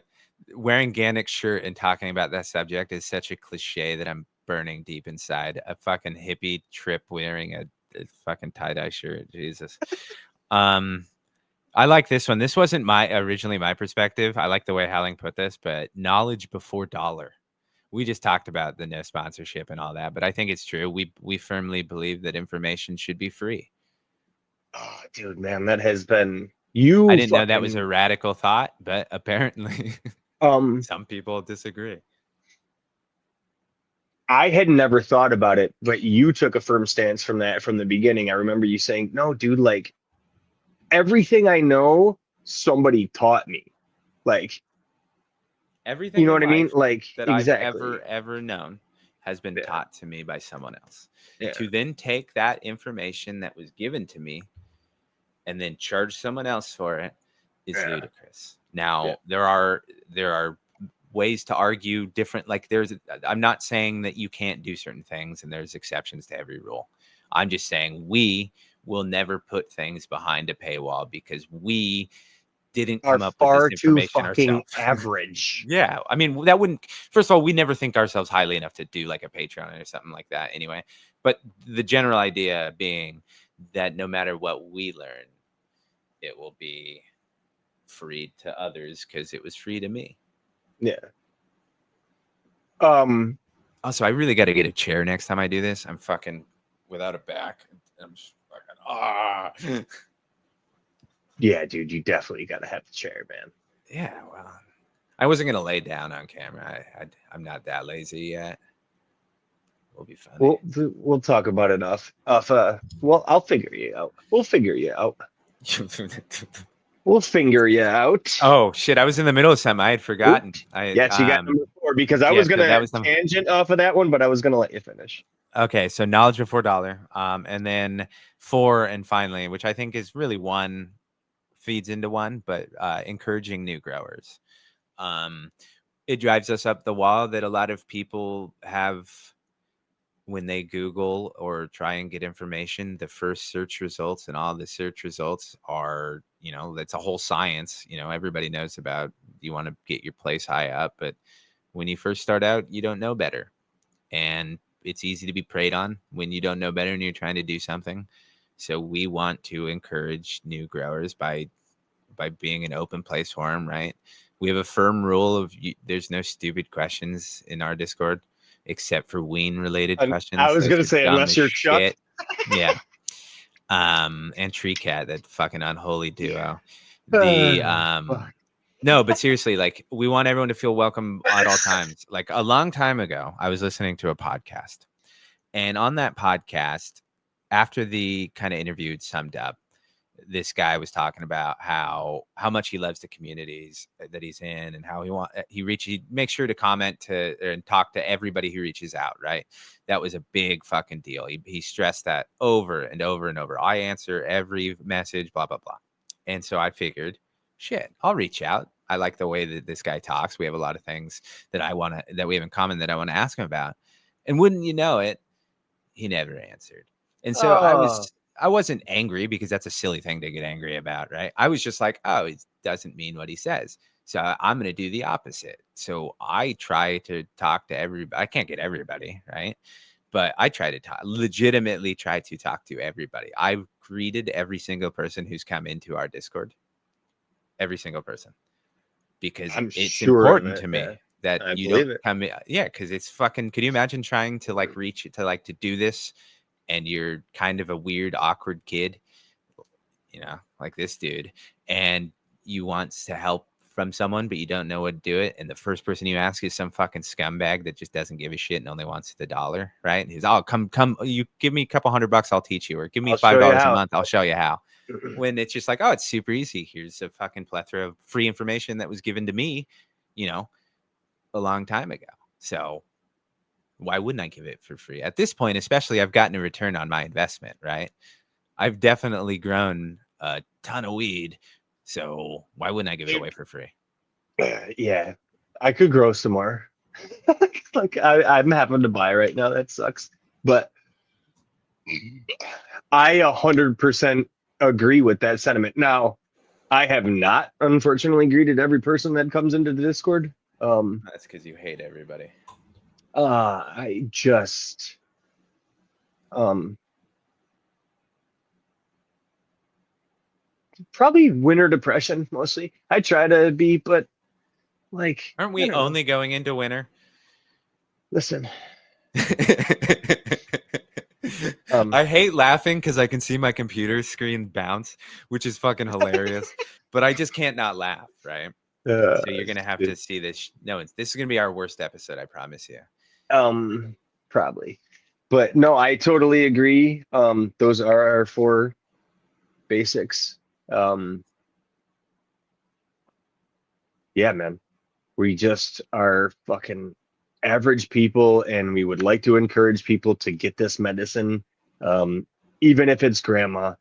wearing Gannick's shirt and talking about that subject is such a cliche that I'm burning deep inside. A fucking hippie trip wearing a fucking tie-dye shirt. Jesus. Um, I like this one. This wasn't originally my perspective. I like the way Halling put this, but knowledge before dollar. We just talked about the no sponsorship and all that, but I think it's true. We firmly believe that information should be free. Oh, dude, man, that has been I you didn't know that was a fucking radical thought, but apparently um some people disagree. I had never thought about it, but you took a firm stance from that from the beginning. I remember you saying, "No, dude, like everything I know, somebody taught me." Like, you Everything know in what I mean? life Like, that I've exactly. ever known has been Yeah, taught to me by someone else. yeah, To then take that information that was given to me and then charge someone else for it is yeah, ludicrous. yeah. Now, there are ways to argue different, like I'm not saying that you can't do certain things and there's exceptions to every rule. I'm just saying we will never put things behind a paywall because we didn't Are come up with this far too information fucking ourselves. average. Yeah, I mean that wouldn't. First of all, we never think ourselves highly enough to do like a Patreon or something like that. Anyway, but the general idea being that no matter what we learn, it will be free to others because it was free to me. Yeah. Um, Also, I really got to get a chair next time I do this. I'm fucking without a back. I'm just fucking yeah, dude, you definitely gotta have the chair, man. Yeah, well, I wasn't gonna lay down on camera. I'm not that lazy yet. Will be funny. We'll talk about it well, I'll figure you out. We'll figure you out. We'll figure you out. Oh shit! I was in the middle of something. I had Oop. forgotten. I Yes, you got number 4 because I yeah. was So that gonna was the tangent off of that one, but I was gonna let you finish. okay. So knowledge before dollar. And then 4 and finally, which I think is really one feeds into one, but encouraging new growers. Um, it drives us up the wall that a lot of people have when they Google or try and get information. The first search results and all the search results are, that's a whole science. Everybody knows about. You want to get your place high up, but when you first start out, you don't know better, and it's easy to be preyed on when you don't know better and you're trying to do something. So we want to encourage new growers by being an open place for them, right? We have a firm rule of there's no stupid questions in our Discord except for wean related And I questions. was Those gonna are say, dumb unless as you're Chuck. shit. Yeah. And Tree Cat, that fucking unholy duo. The Fuck. no, but seriously, like we want everyone to feel welcome at all times. Like a long time ago, I was listening to a podcast, and on that podcast, after the kind of interview summed up, this guy was talking about how much he loves the communities that he's in and how he makes sure to comment to and talk to everybody who reaches out, right? That was a big fucking deal. He stressed that over and over and over. I answer every message, blah blah blah. And so I figured, shit, I'll reach out. I like the way that this guy talks. We have a lot of things that we have in common that I want to ask him about. And wouldn't you know it, he never answered. And so I Oh, was I wasn't angry because that's a silly thing to get angry about, right? I was just like, oh, it doesn't mean what he says. So I'm going to do the opposite. So I try to talk to everybody. I can't get everybody, right? But I try to legitimately try to talk to everybody. I've greeted every single person who's come into our Discord, every single person, because I'm it's sure of important it. to Yeah, me that I you don't believe it. come in. Yeah, because it's fucking. Could you imagine trying to like reach to like to do this, and you're kind of a weird, awkward kid, like this dude, and you want to help from someone, but you don't know what to do it. And the first person you ask is some fucking scumbag that just doesn't give a shit and only wants the dollar, right? And he's, oh, come, you give me a couple $100, I'll teach you, or give me I'll five show you dollars a how. month, I'll show you how. When it's just like, oh, it's super easy. Here's a fucking plethora of free information that was given to me, a long time ago. So why wouldn't I give it for free? At this point, especially, I've gotten a return on my investment, right? I've definitely grown a ton of weed. So why wouldn't I give it away for free? Yeah, I could grow some more. Like I'm having to buy right now. That sucks. But I 100% agree with that sentiment. Now, I have not, unfortunately, greeted every person that comes into the Discord. That's because you hate everybody. I just, um, probably winter depression mostly. I try to be, but like, Aren't I we don't know. only going into winter? Listen, I hate laughing because I can see my computer screen bounce, which is fucking hilarious. But I just can't not laugh, right? So you're gonna have to dude, see this. No, this is gonna be our worst episode, I promise you. um, probably, but no, I totally agree. Those are our four basics. Um, yeah, man. We just are fucking average people, and we would like to encourage people to get this medicine, um, even if it's grandma.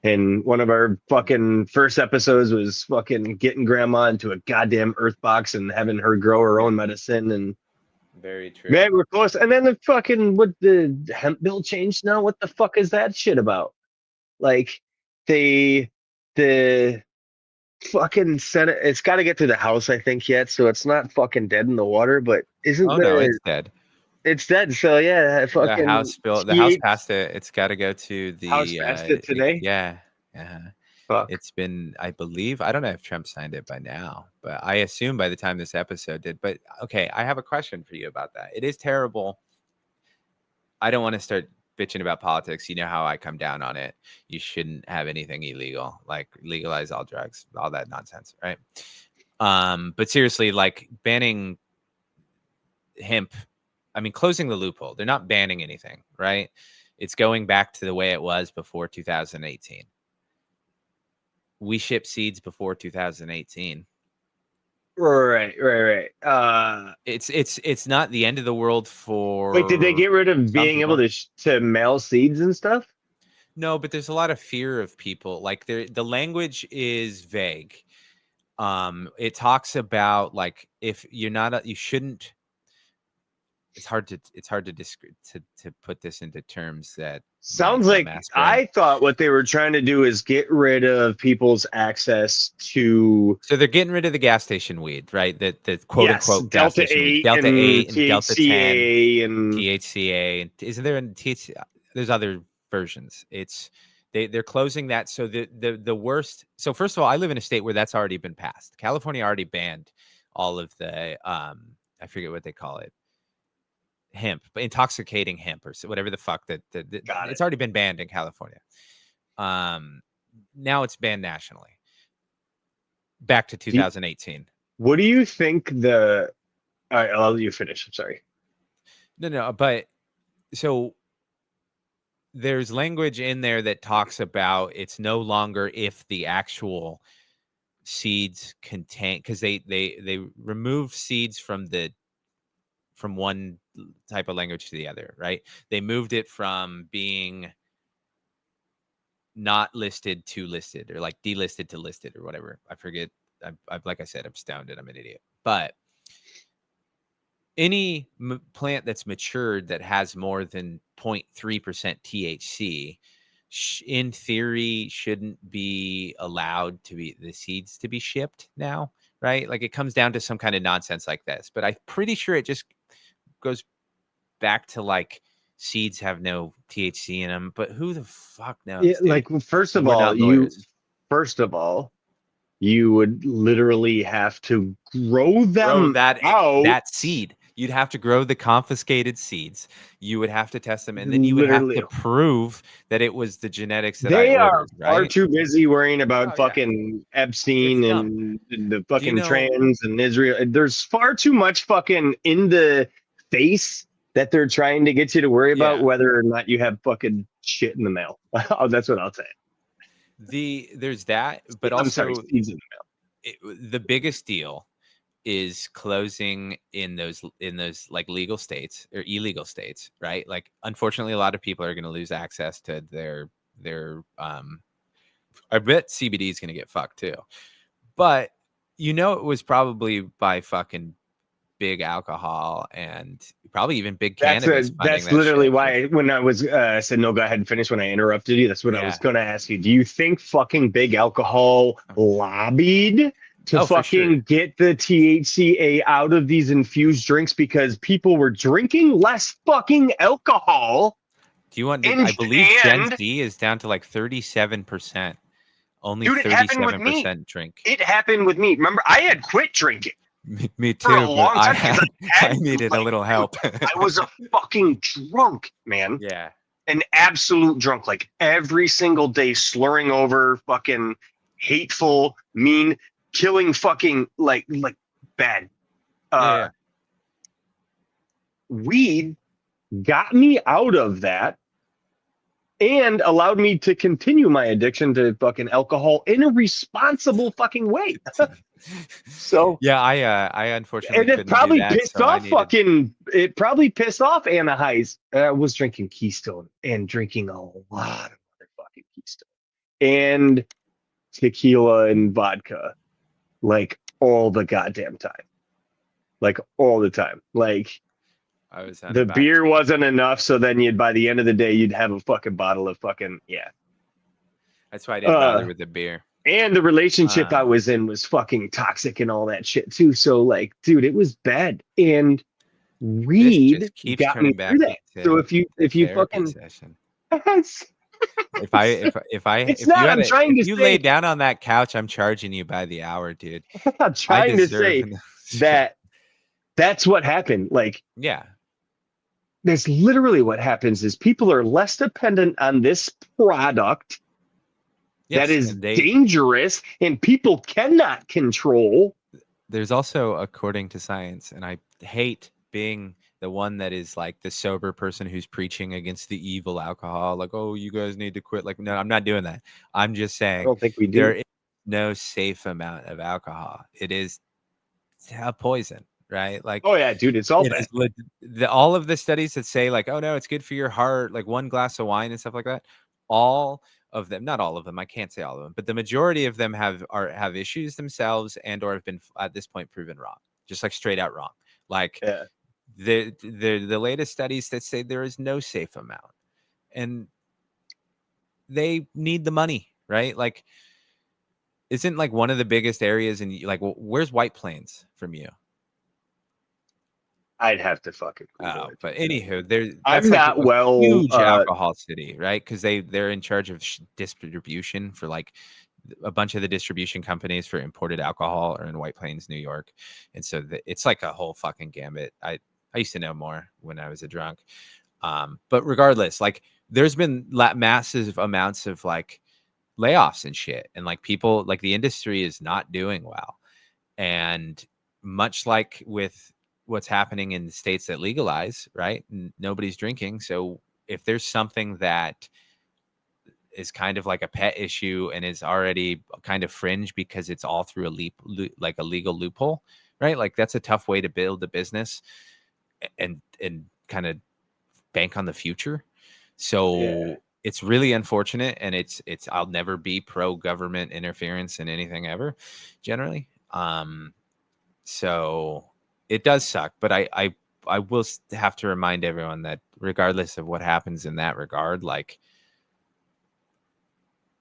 And one of our fucking first episodes was fucking getting grandma into a goddamn earth box and having her grow her own medicine. And Very true. man, we're close. And then the fucking what the hemp bill changed now? What the fuck is that shit about? Like they the fucking Senate. It's got to get to the House, I think, yet. So it's not fucking dead in the water. But isn't Oh no, the it's dead. it's dead? So yeah, fucking The House TH passed it. It's got to go to House the passed it today. yeah. Yeah. Fuck. It's been, I believe, I don't know if Trump signed it by now, but I assume by the time this episode did. But okay, I have a question for you about that. It is terrible. I don't want to start bitching about politics. You know how I come down on it. You shouldn't have anything illegal, like legalize all drugs, all that nonsense, right? But seriously, like banning hemp, I mean, closing the loophole. They're not banning anything, right? It's going back to the way it was before 2018. We shipped seeds before 2018. Right. It's not the end of the world Wait, did they for get rid of some being able people. to mail seeds and stuff? No, but there's a lot of fear of people. Like the language is vague. It talks about like if you're not you shouldn't. It's hard to to put this into terms that might Sounds like masculine. I thought what they were trying to do is get rid of people's access to, So they're getting rid of the gas station weed, right? The quote yes, unquote gas Delta station weed, 8 Delta and 8 and Delta 10, THCA and THCA. Isn't there a THC? There's other versions. They're closing that. So the worst. So first of all, I live in a state where that's already been passed. California already banned all of the I forget what they call it, hemp, but intoxicating hemp or whatever the fuck got it. it's already been banned in California. Um, Now it's banned nationally. Back to Do- 2018. What do you think the all right, I'll let you finish. I'm sorry. No, but so there's language in there that talks about it's no longer if the actual seeds contain, because they remove seeds from one type of language to the other, right? They moved it from being not listed to listed, or like delisted to listed, or whatever. I forget. I've like I said, I'm stoned and I'm an idiot. But any plant that's matured that has more than 0.3% THC in theory shouldn't be allowed to be the seeds to be shipped now, right? Like it comes down to some kind of nonsense like this, but I'm pretty sure it just goes back to like seeds have no THC in them, but who the fuck Yeah, knows, dude? like first of We're all, not lawyers. first of all, you would literally have to grow Grow them out. that seed. You'd have to grow the confiscated seeds. You would have to test them, and then you would have Literally, to prove that it was the genetics that I they are ordered, far right? too busy worrying about Oh yeah, fucking it's Epstein dumb. and the Do you fucking know? trans and Israel. There's far too much fucking in the face that they're trying to get you to worry about Yeah, whether or not you have fucking shit in the mail. Oh, that's what I'll say. there's that, but I'm sorry, also seeds in the the biggest deal is closing in those like legal states or illegal states, right? Like unfortunately a lot of people are going to lose access to their I bet CBD is going to get fucked too. But it was probably by fucking big alcohol and probably even big cannabis funding That's that literally shit. So, why when I was said no, go ahead and finish when I interrupted you. That's what I was yeah. gonna ask you. Do you think fucking big alcohol lobbied to Oh, for sure. fucking get the THCA out of these infused drinks because people were drinking less fucking alcohol Do you want to? and I believe Gen and Z is down to like 37%. Only dude, it happened with me. 37% drink. It happened with me. Remember, I had quit drinking Me for a too, but long I time because had I I had to, needed a like, little dude, help. I was a fucking drunk, man. Yeah. An absolute drunk, like every single day, slurring over, fucking hateful, mean, killing, fucking like bad. Yeah, Uh, yeah. Weed got me out of that and allowed me to continue my addiction to fucking alcohol in a responsible fucking way. So, Yeah, I unfortunately and it couldn't do probably that, pissed so I off needed. fucking, it probably pissed off Anna Heis. I was drinking Keystone and drinking a lot of motherfucking Keystone and tequila and vodka like all the goddamn time. Like all the time. Like I was on a the back. beer wasn't enough, so then you'd by the end of the day you'd have a fucking bottle of fucking yeah. That's why I didn't bother Uh with the beer. and the relationship I Um, was in was fucking toxic and all that shit too. So like, dude, it was bad. And this weed just keeps got me turning through back that. So into the if you therapy fucking session. it's, it's If you not. had I'm trying if to you lay say down on that couch, I'm charging you by the hour, dude. I'm I trying to deserve say an shit. that that's what happened. Like Yeah. that's literally what happens is people are less dependent on this product that Yes, is and they dangerous and people cannot control. there's also according to science, and I hate being the one that is like the sober person who's preaching against the evil alcohol, like, oh, you guys need to quit. Like, no, I'm not doing that. I'm just I saying don't think we there do. is no safe amount of alcohol. It is a poison, right? Like Oh yeah, dude, it's all it bad. is all of the studies that say like, oh no, it's good for your heart, like one glass of wine and stuff like that. All of them, not all of them, I can't say all of them, but the majority of them have issues themselves and or have been at this point proven wrong, just like straight out wrong. Like Yeah. the latest studies that say there is no safe amount, and they need the money, right? Like, isn't like one of the biggest areas in like, where's White Plains from you? I'd have to fucking Google Oh, it to but tell you. anywho, there I'm that's like not a well huge alcohol city, right? Because they're in charge of distribution for like a bunch of the distribution companies for imported alcohol are in White Plains, New York, and so it's like a whole fucking gambit. I used to know more when I was a drunk, but regardless, like there's been massive amounts of like layoffs and shit, and like people like the industry is not doing well, and much like with what's happening in the states that legalize, right? Nobody's drinking. So if there's something that is kind of like a pet issue and is already kind of fringe because it's all through like a legal loophole, right? Like that's a tough way to build a business and kind of bank on the future. yeah. So it's really unfortunate, and it's I'll never be pro government interference in anything ever, generally. So it does suck, but I will have to remind everyone that regardless of what happens in that regard, like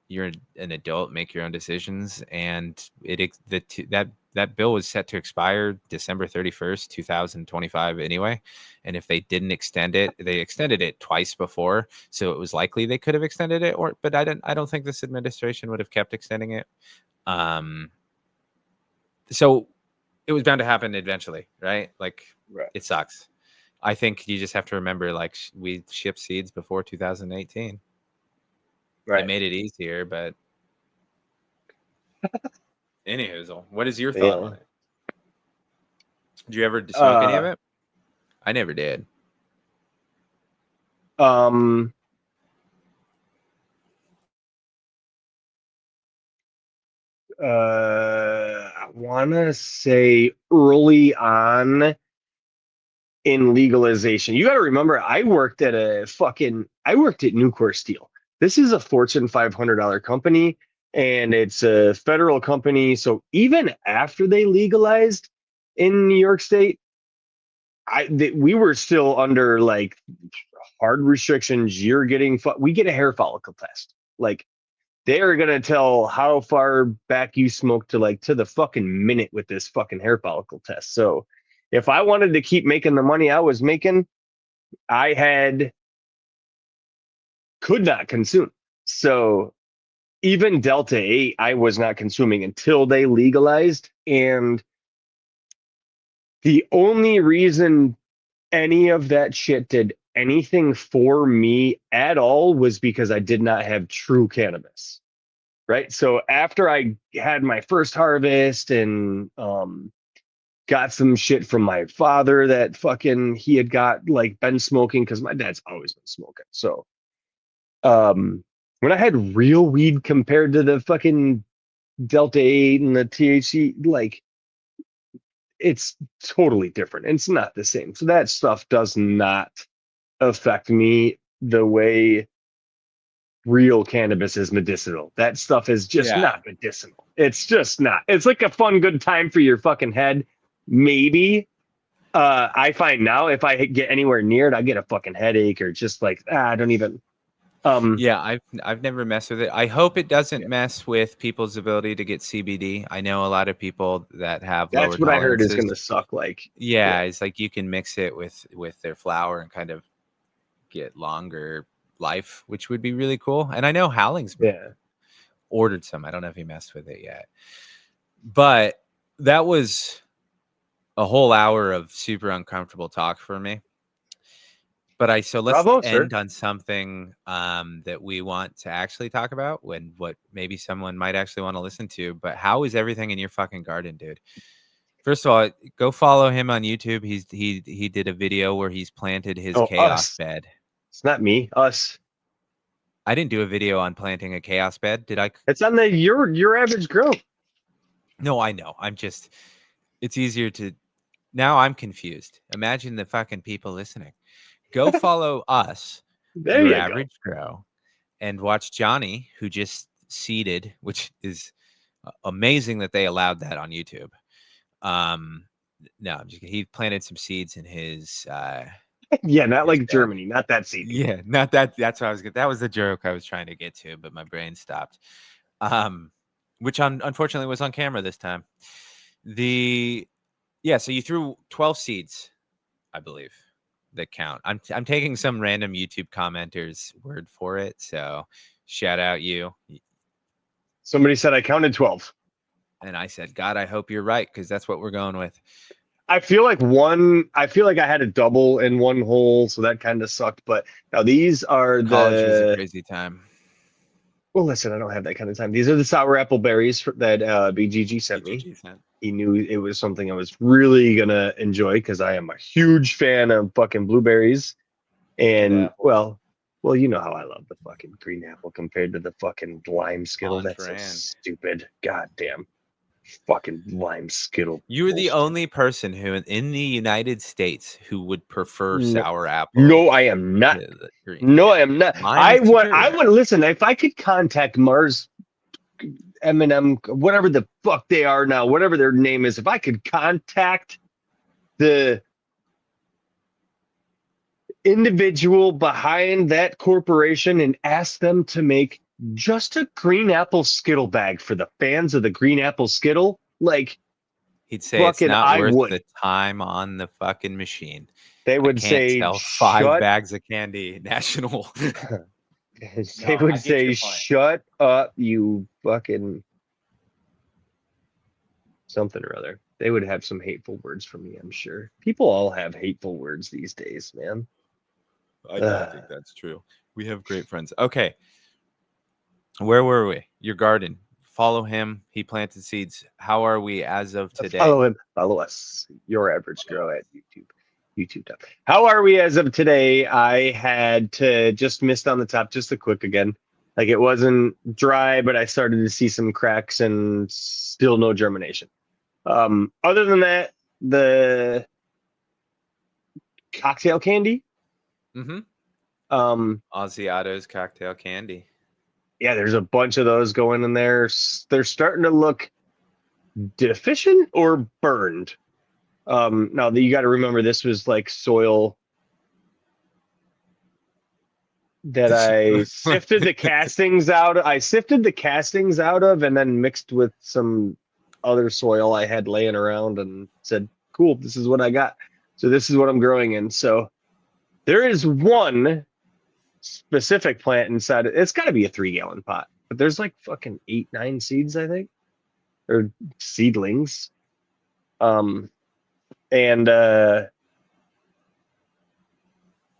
you're an adult, make your own decisions, and that bill was set to expire December 31st, 2025 anyway. And if they didn't extend it, they extended it twice before, so it was likely they could have extended it, or but I don't think this administration would have kept extending it. Um, so it was bound to happen eventually, right? Like, Right. it sucks. I think you just have to remember, like, we shipped seeds before 2018. It Right. made it easier, but anywho, what is your thought Yeah. on it? Did you ever smoke any of Uh, it? I never did. um, I want to say early on in legalization. You got to remember, I worked at Nucor Steel. This is a Fortune $500 company, and it's a federal company. So even after they legalized in New York State, we were still under like hard restrictions. We get a hair follicle test. Like, they are gonna tell how far back you smoked to the fucking minute with this fucking hair follicle test. So if I wanted to keep making the money I was making, I had could not consume. So even Delta 8, I was not consuming until they legalized. And the only reason any of that shit did anything for me at all was because I did not have true cannabis. Right. So after I had my first harvest and got some shit from my father that fucking he had got like been smoking because my dad's always been smoking. So when I had real weed compared to the fucking Delta 8 and the THC, like, it's totally different. It's not the same. So that stuff does not affect me the way real cannabis is medicinal. That stuff is just Yeah. not medicinal. It's just not. It's like a fun, good time for your fucking head. Maybe. I find now if I get anywhere near it, I get a fucking headache or just like, I don't even. Yeah, I've never messed with it. I hope it doesn't Yeah, mess with people's ability to get CBD. I know a lot of people that have lower that's what I heard is tolerances. going to suck. Like, yeah, Yeah, it's like you can mix it with their flower and kind of get longer life, which would be really cool. And I know Howling's yeah. ordered some. I don't know if he messed with it yet. But that was a whole hour of super uncomfortable talk for me. But let's Bravo, sir. end on something that we want to actually talk about, when what maybe someone might actually want to listen to. But how is everything in your fucking garden, dude? First of all, go follow him on YouTube. He did a video where he's planted his Oh, chaos us. bed. It's not me. Us. I didn't do a video on planting a chaos bed, did I? It's on the your average girl. No, I know. It's easier to now I'm confused. Imagine the fucking people listening. Go follow us, There your you go. average grow, and watch Johnny, who just seeded, which is amazing that they allowed that on YouTube. Um, no, I'm just kidding. He planted some seeds in Yeah, not his like bed. Germany, not that seedy. Yeah, not that. That's what I was. That was the joke I was trying to get to, but my brain stopped. Um, which unfortunately was on camera this time. The Yeah, so you threw 12 seeds, I believe, that count. I'm taking some random YouTube commenter's word for it, so shout out you. Somebody said I counted 12. And I said, God, I hope you're right, because that's what we're going with. I feel like I had a double in one hole, so that kind of sucked. But now these are College was a the crazy time. well, listen, I don't have that kind of time. These are the sour apple berries that BGG sent me. BGG sent. He knew it was something I was really gonna enjoy because I am a huge fan of fucking blueberries. Good And apple. you know how I love the fucking green apple compared to the fucking lime skittle. On That's so brand. stupid. God damn. Fucking lime skittle You were the bullshit. only person who in the United States who would prefer No, sour apple no, I am not. to the green. No, Yeah. I am not. Lime is I superior. would listen if I could contact Mars M&M, whatever the fuck they are now, whatever their name is. If I could contact the individual behind that corporation and ask them to make just a green apple Skittle bag for the fans of the green apple Skittle, like He'd say it's fucking not I worth would. the time on the fucking machine. They I would can't say sell 5 shut. bags of candy national. They No, would I get say your point. shut up, you fucking something or other. They would have some hateful words for me, I'm sure. People all have hateful words these days, man. I don't Ugh. think that's true. We have great friends. Okay, where were we? Your garden. Follow him. He planted seeds. How are we as of today? Follow him, follow us. Your average grow at YouTube. YouTube top. How are we as of today? I had to just missed on the top, just a quick again. Like it wasn't dry, but I started to see some cracks and still no germination. Other than that, the cocktail candy. Mm-hmm. Um, Asiato's cocktail candy. yeah, there's a bunch of those going in there. They're starting to look deficient or burned. Now you got to remember this was like soil that I sifted the castings out. I sifted the castings out of and then mixed with some other soil I had laying around and said, "Cool, this is what I got." So this is what I'm growing in. So there is one specific plant inside. It's got to be a 3 gallon pot, but there's like fucking 8, 9 seeds, I think, or seedlings. Um, and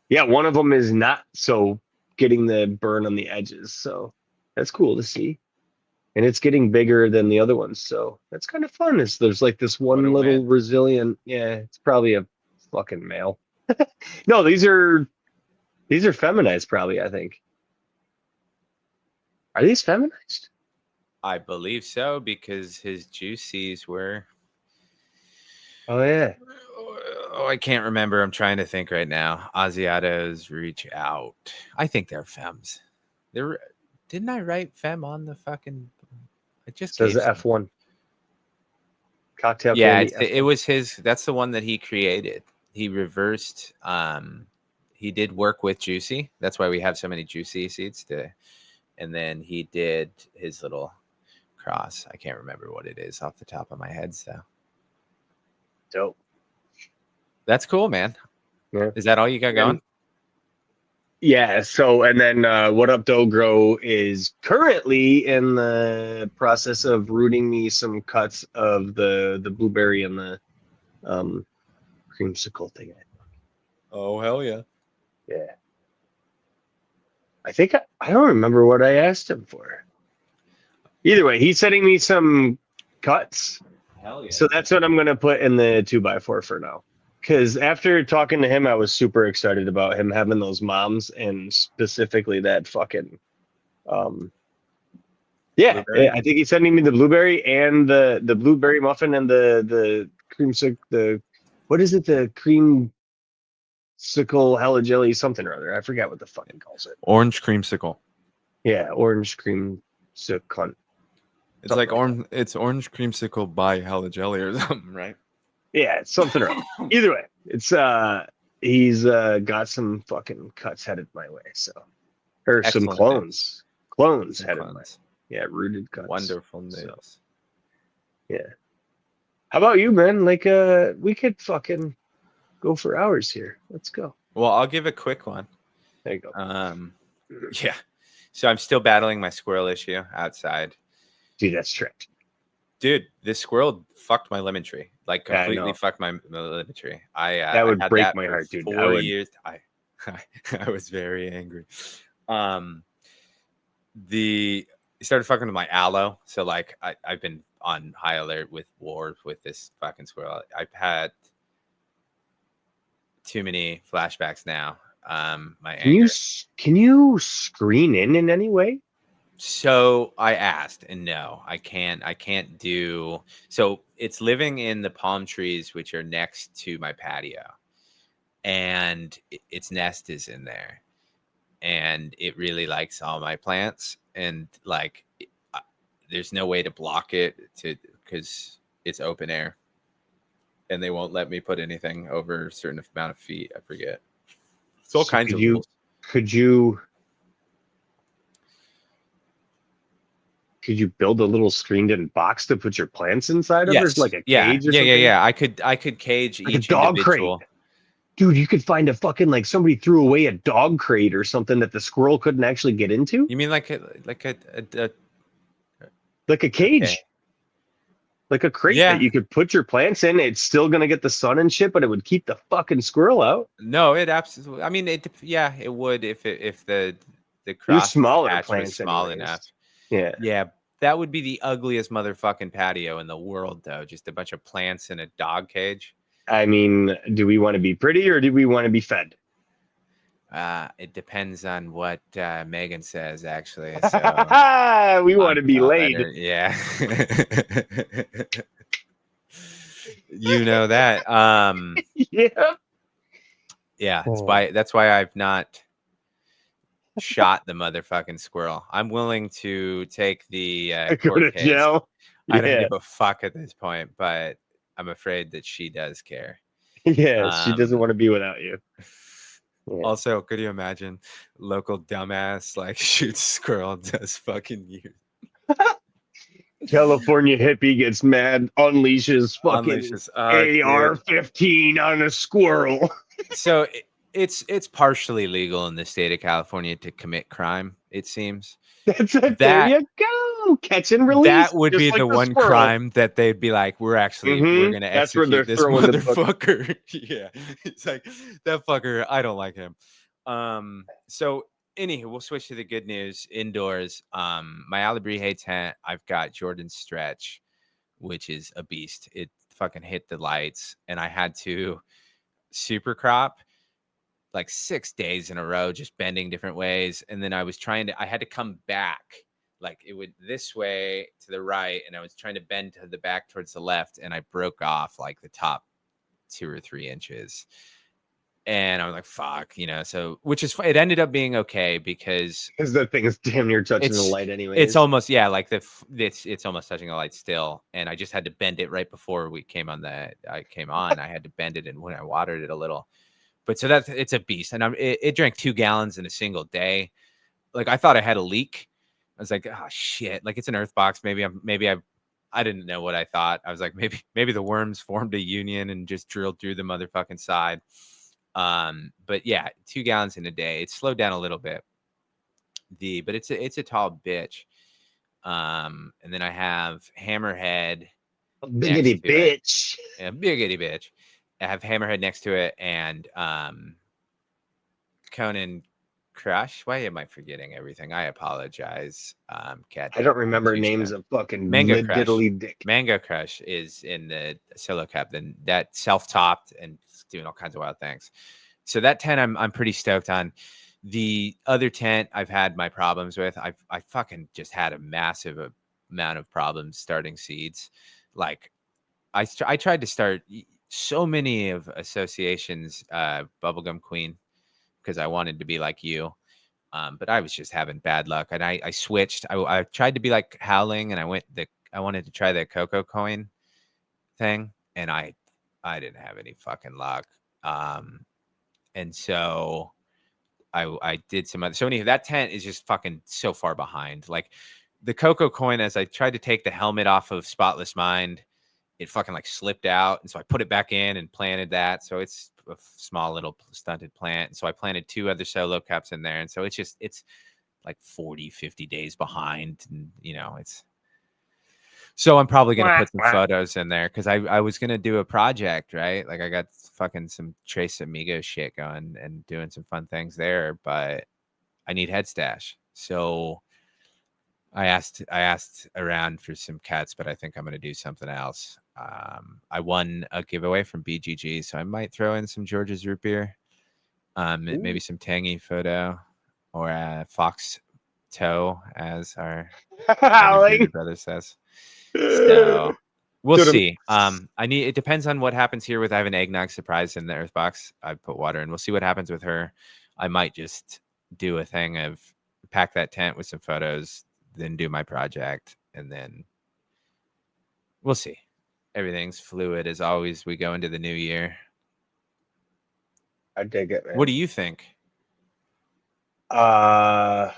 yeah, one of them is not so getting the burn on the edges. So that's cool to see. And it's getting bigger than the other ones. So that's kind of fun. There's like this What one a little win. resilient, yeah, it's probably a fucking male. No, these are feminized probably, I think. Are these feminized? I believe so because his juices were. Oh yeah. Oh, I can't remember. I'm trying to think right now. Asiatos reach out. I think they're femmes. They're. Didn't I write femme on the fucking? I just Says gave some. F1. Cocktail Yeah, candy it F1. was his. That's the one that he created. He reversed. He did work with Juicy. That's why we have so many Juicy seeds. And then he did his little cross. I can't remember what it is off the top of my head. So Dope. that's cool, man. Yeah. Is that all you got And going? yeah, so and then What Up Dough Grow is currently in the process of rooting me some cuts of the blueberry and the um creamsicle thing. Oh hell yeah! Yeah. I think I don't remember what I asked him for. Either way, he's sending me some cuts. Hell yeah! So that's what I'm gonna put in the 2x4 for now. Because after talking to him, I was super excited about him having those moms and specifically that fucking yeah, Blueberry. I think he's sending me the blueberry and the blueberry muffin and the creamsicle the what is it, the creamsicle hella jelly something or other. I forget what the fuck he calls it. Orange creamsicle. Yeah, orange cream cunt. It's Something like like that. orange. It's orange creamsicle by Hella Jelly or something, right? Yeah, it's something or other. Either way, it's he's got some fucking cuts headed my way. So or some Excellent news. clones Some headed my clones. yeah, rooted cuts. Wonderful So news. yeah. How about you, man? Like we could fucking go for hours here. Let's go. Well, I'll give a quick one. There you go. Yeah. So I'm still battling my squirrel issue outside. Dude, that's tricked. Dude, this squirrel fucked my lemon tree. Like Yeah, I completely know. fucked my lemon tree. That I would had break that my for heart, dude. I would.4 years. I was very angry. Um the he started fucking with my aloe. So like I've been on high alert with war with this fucking squirrel. I've had too many flashbacks now. My anger. Can you screen in any way? So I asked, and no, I can't. I can't do. So it's living in the palm trees, which are next to my patio, and its nest is in there, and it really likes all my plants, and like, there's no way to block it to because it's open air, and they won't let me put anything over a certain amount of feet. I forget. It's all So kinds of rules. could you could you build a little screened-in box to put your plants inside of, or Yes. like a Yeah. cage or Yeah. Yeah. something? Yeah. I could cage Like a each dog crate. individual. Dude, you could find a fucking like somebody threw away a dog crate or something that the squirrel couldn't actually get into. You mean like a Like a okay. cage. Like a crate that Yeah. you could put your plants in. It's still gonna get the sun and shit, but it would keep the fucking squirrel out. No, it absolutely. I mean, yeah, it would if the They're cross smaller patch was plants small enough. anyways. Yeah. Yeah, that would be the ugliest motherfucking patio in the world, though. Just a bunch of plants in a dog cage. I mean, do we want to be pretty or do we want to be fed? It depends on what Megan says, actually. So We want to be I'll let laid. her. Yeah, you know that. Yeah. Yeah, Oh. that's why I've not shot the motherfucking squirrel. I'm willing to take the Go court to case. jail. I don't Yeah. give a fuck at this point, but I'm afraid that she does care. Yeah. She doesn't Um, want to be without you. Yeah. Also, could you imagine local dumbass like shoots squirrel does fucking you California hippie gets mad, unleashes fucking unleashes? Dude. AR-15 on a squirrel. So it's partially legal in the state of California to commit crime. It seems That's it. There that you go. Catch and release, that would just be like the the one squirrel. crime that they'd be like, we're gonna That's where they're execute this throwing the book. motherfucker. Yeah, it's like that fucker. I don't like him. So anywho, we'll switch to the good news indoors. My Alabrije tent, I've got Jordan's stretch, which is a beast. It fucking hit the lights, and I had to super crop like 6 days in a row, just bending different ways. And then I had to come back, like it would this way to the right, and I was trying to bend to the back towards the left, and I broke off like the top 2 or 3 inches. And I was like, fuck, so which is it ended up being okay because Because the thing is damn near touching the it's light it's anyways. almost, yeah, like it's almost touching the light still. And I just had to bend it right before I came on. I had to bend it, and when I watered it a little. But so it's a beast. And it drank 2 gallons in a single day. Like I thought I had a leak. I was like, oh shit, like it's an earth box. I didn't know what I thought. I was like, maybe the worms formed a union and just drilled through the motherfucking side. But yeah, 2 gallons in a day. It slowed down a little bit. But it's a tall bitch. And then I have Hammerhead next Biggity to it. bitch. Yeah, biggity bitch. I have Hammerhead next to it, and Conan Crush. Why am I forgetting everything? I apologize. Cat I don't Dog remember names Katushka. of fucking Mango lid Crush. diddly dick. Mango Crush is in the solo cup, then that self-topped and doing all kinds of wild things. So that tent I'm pretty stoked on. The other tent I've had my problems with. I fucking just had a massive amount of problems starting seeds. Like I tried to start so many of associations Bubblegum Queen because I wanted to be like you. But I was just having bad luck, and I switched. I tried to be like Howling, and I wanted to try the Coco coin thing, and I didn't have any fucking luck. And so I did some other. So anyway, that tent is just fucking so far behind. Like the Coco coin, as I tried to take the helmet off of Spotless Mind, it fucking like slipped out, and so I put it back in and planted that. So it's a small little stunted plant. And so I planted 2 other solo cups in there, and so it's like 40-50 days behind. And it's so I'm probably gonna Wah, put some wah. photos in there because I was gonna do a project, right? Like I got fucking some Trace Amigo shit going and doing some fun things there, but I need head stash. So I asked around for some cuts, but I think I'm gonna do something else. I won a giveaway from BGG, so I might throw in some George's root beer, maybe Ooh. some tangy photo, or a fox toe, as our other bearded Howling. brother says. So we'll Totem. see. It depends on what happens here with I have an eggnog surprise in the earth box. I put water in. We'll see what happens with her. I might just do a thing of pack that tent with some photos, then do my project, and then we'll see. Everything's fluid as always. We go into the new year. I dig it, What do man. you think? Uh,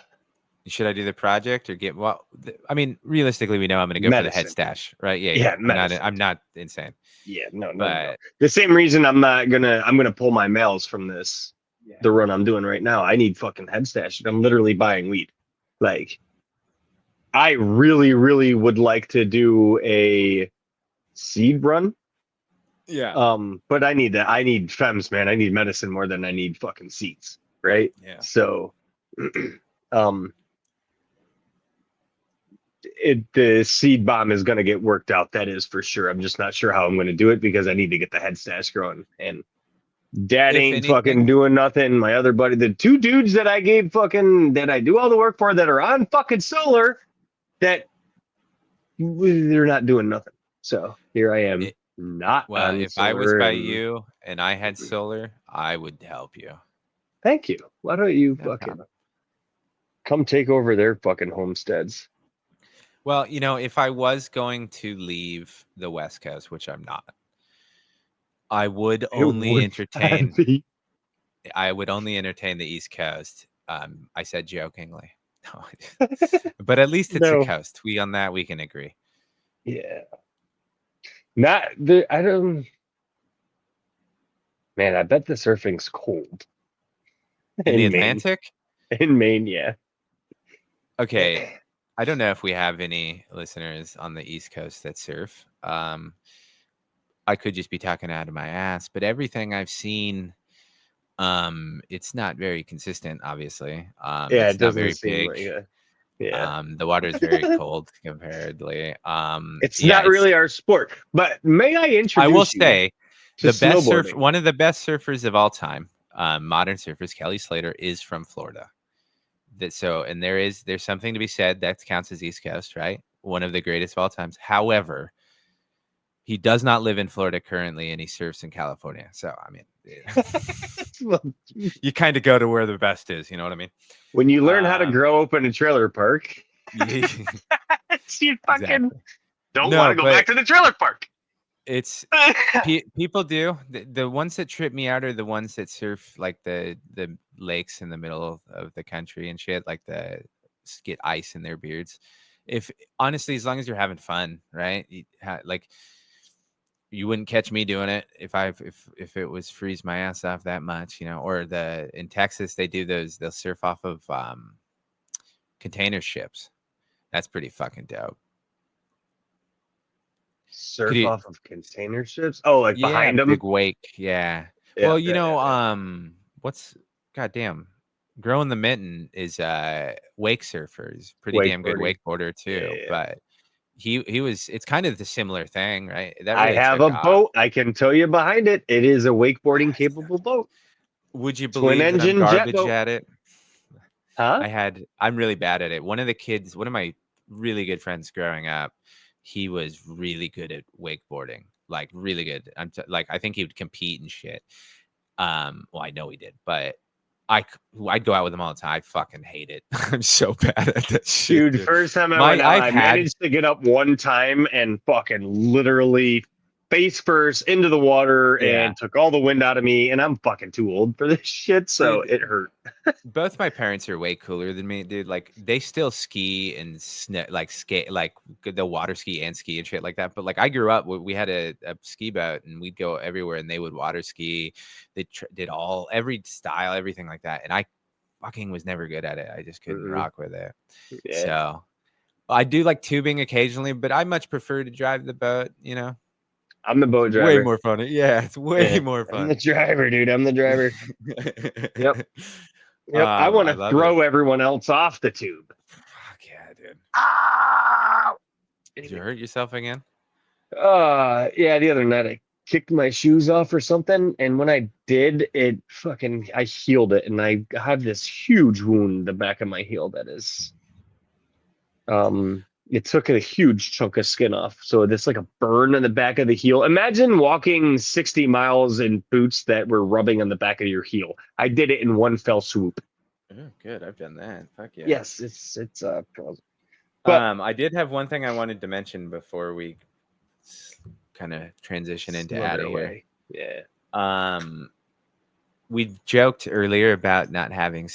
Should I do the project or get well? I mean, realistically, we know I'm going to go for the head Medicine. stash, right? Yeah, Yeah, yeah. I'm not. medicine. I'm not insane, Yeah, no. but The same reason I'm gonna pull my mails from this yeah. the run I'm doing right now. I need fucking head stash. I'm literally buying weed. Like I really, really would like to do a seed run. Yeah. But I need fems, man. I need medicine more than I need fucking seeds. Right. Yeah. So um the seed bomb is gonna get worked out, that is for sure. I'm just not sure how I'm gonna do it because I need to get the head stash growing. And dad If ain't fucking anything, doing nothing. My other buddy, the two dudes that I gave fucking that I do all the work for that are on fucking solar, that they're not doing nothing. So here I am, it, not well, on if I was solar. by And you and I had solar, I would help you. thank you. Why don't you No fucking problem. come take over their fucking homesteads? Well, if I was going to leave the West Coast, which I'm not, I would It only would not entertain. be. I would only entertain the East Coast. I said jokingly, no, but at least it's a No. coast. On that we can agree. Yeah. Not the. I don't. Man, I bet the surfing's cold In the in Maine. Atlantic, In Maine, yeah. okay. I don't know if we have any listeners on the East Coast that surf. I could just be talking out of my ass, but everything I've seen, it's not very consistent. Obviously, Yeah, it it's not doesn't very seem big. like a. Yeah. The water is very cold comparatively. It's Yeah, not it's. really our sport. But may I I will introduce you say, to snowboarding? one of the best surfers of all time, modern surfers, Kelly Slater, is from Florida. And there's something to be said that counts as East Coast, right? One of the greatest of all times. However, he does not live in Florida currently, and he surfs in California. So I mean, you kind of go to where the best is. You know what I mean? When you learn how to Um, grow up in a trailer park, yeah, you fucking exactly. don't want No, to go back but to the trailer park. it's people do the ones that trip me out are the ones that surf like the lakes in the middle of the country and shit, like get ice in their beards. If honestly, as long as you're having fun, right? Like you wouldn't catch me doing it if it was freeze my ass off that much, or in Texas they do they'll surf off of container ships. That's pretty fucking dope. Could Surf you off of container ships? Oh, like Yeah, behind them? big wake. Yeah. Yeah, Well, yeah. what's goddamn growing the mitten is wake surfer. He's a pretty damn good Wakeboarding. wakeboarder too. Yeah. But he was it's kind of the similar thing, right? That I really have took a off. boat. I can tell you behind it. It is a wakeboarding That's so capable boat. Would you Twin believe that I'm engine jet garbage boat. at it? Huh? I'm really bad at it. One of my really good friends growing up, he was really good at wakeboarding, like really good. Like I think he would compete and shit. Well, I know he did, but I I'd go out with him all the time. I fucking hate it. I'm so bad at that shit, Dude, dude. first time I went out, I've I had managed to get up one time and fucking literally face first into the water yeah, and took all the wind out of me. And I'm fucking too old for this shit, so dude. it hurt. Both my parents are way cooler than me, dude. Like they still ski and like skate, like the water ski and ski and shit like that. But like I grew up, we had a ski boat and we'd go everywhere, and they would water ski. They did every style, everything like that, and I fucking was never good at it. I just couldn't Mm-mm. rock with it. Yeah, So I do like tubing occasionally, but I much prefer to drive the boat. I'm the It's boat way driver. more fun. Yeah, it's way Yeah, more I'm the fun. driver, dude. I'm the driver. Yep, yep. I want I to love it. throw everyone else off the tube. Fuck yeah, dude. Ah! Did you hurt yourself again? Yeah, the other night I kicked my shoes off or something, and when I did, I healed it, and I have this huge wound in the back of my heel that is, it took a huge chunk of skin off. So this like a burn in the back of the heel. Imagine walking 60 miles in boots that were rubbing on the back of your heel. I did it in one fell swoop. Oh, good. I've done that. Fuck yeah. Yes, it's but I did have one thing I wanted to mention before we kind of transition into out slither of here. away. Yeah. Um, we joked earlier about not having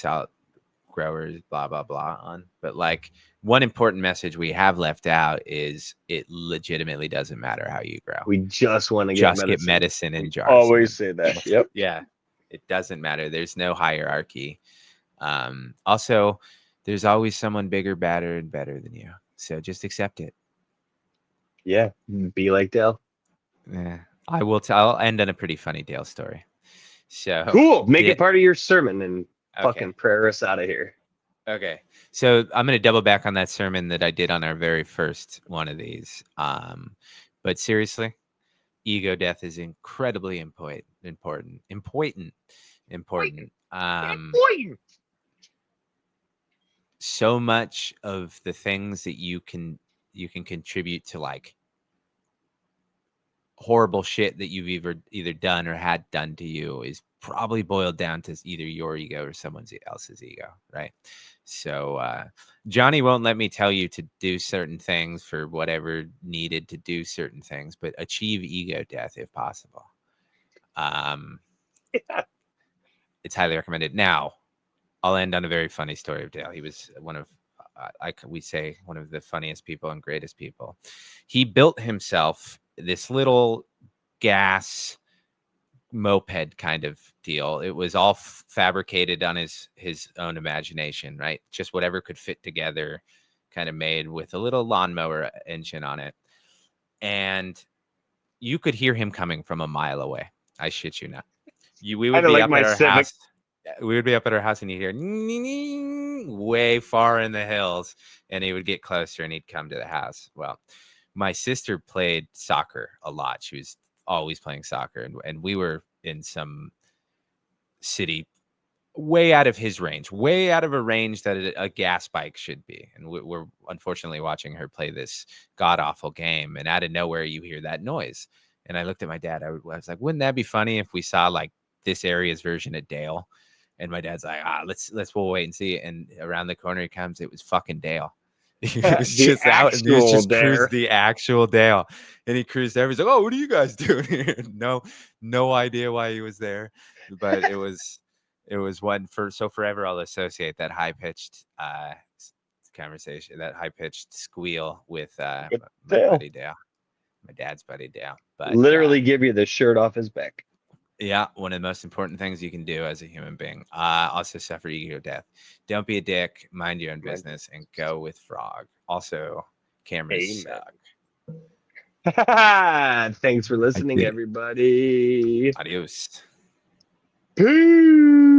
growers, blah blah blah on. But like one important message we have left out is it legitimately doesn't matter how you grow. We just want to get Just get medicine. medicine in We jars, man. always say that. Yep. Yeah, it doesn't matter. There's no hierarchy. Also, there's always someone bigger, badder, and better than you. So just accept it. Yeah. Be like Dale. Yeah, I will. I'll end on a pretty funny Dale story. So Cool. Make it part of your sermon and okay. fucking prayer us out of here. Okay. So I'm going to double back on that sermon that I did on our very first one of these. But seriously, ego death is incredibly important. So much of the things that you can contribute to, like horrible shit that you've either done or had done to you, is probably boiled down to either your ego or someone else's ego, right? So Johnny won't let me tell you to do certain things for whatever needed to do certain things, but achieve ego death if possible. It's highly recommended. Now, I'll end on a very funny story of Dale. He was one of, we say, one of the funniest people and greatest people. He built himself this little gas moped kind of deal. It was all fabricated on his own imagination, right? Just whatever could fit together, kind of made with a little lawnmower engine on it. And you could hear him coming from a mile away. I shit you not. We would be up at our house. We would be up at our house and you'd hear way far in the hills, and he would get closer and he'd come to the house. Well, my sister played soccer a lot. She was always playing soccer, and we were in some city way out of his range, way out of a range that a gas bike should be. And we're unfortunately watching her play this god awful game, and out of nowhere you hear that noise. And I looked at my dad. I was like, wouldn't that be funny if we saw like this area's version of Dale? And my dad's like, we'll wait and see. And around the corner he comes. It was fucking Dale. He was just out, and he was just cruised the actual Dale. And he cruised there. He's like, oh, what are you guys doing here? No idea why he was there. But it was one so forever I'll associate that high-pitched conversation, that high-pitched squeal with my buddy Dale. My dad's buddy Dale. But literally give you the shirt off his back. Yeah, one of the most important things you can do as a human being. Also suffer ego death. Don't be a dick, mind your own business, and go with Frog. Also, cameras suck. Thanks for listening, everybody. Adios. Peace.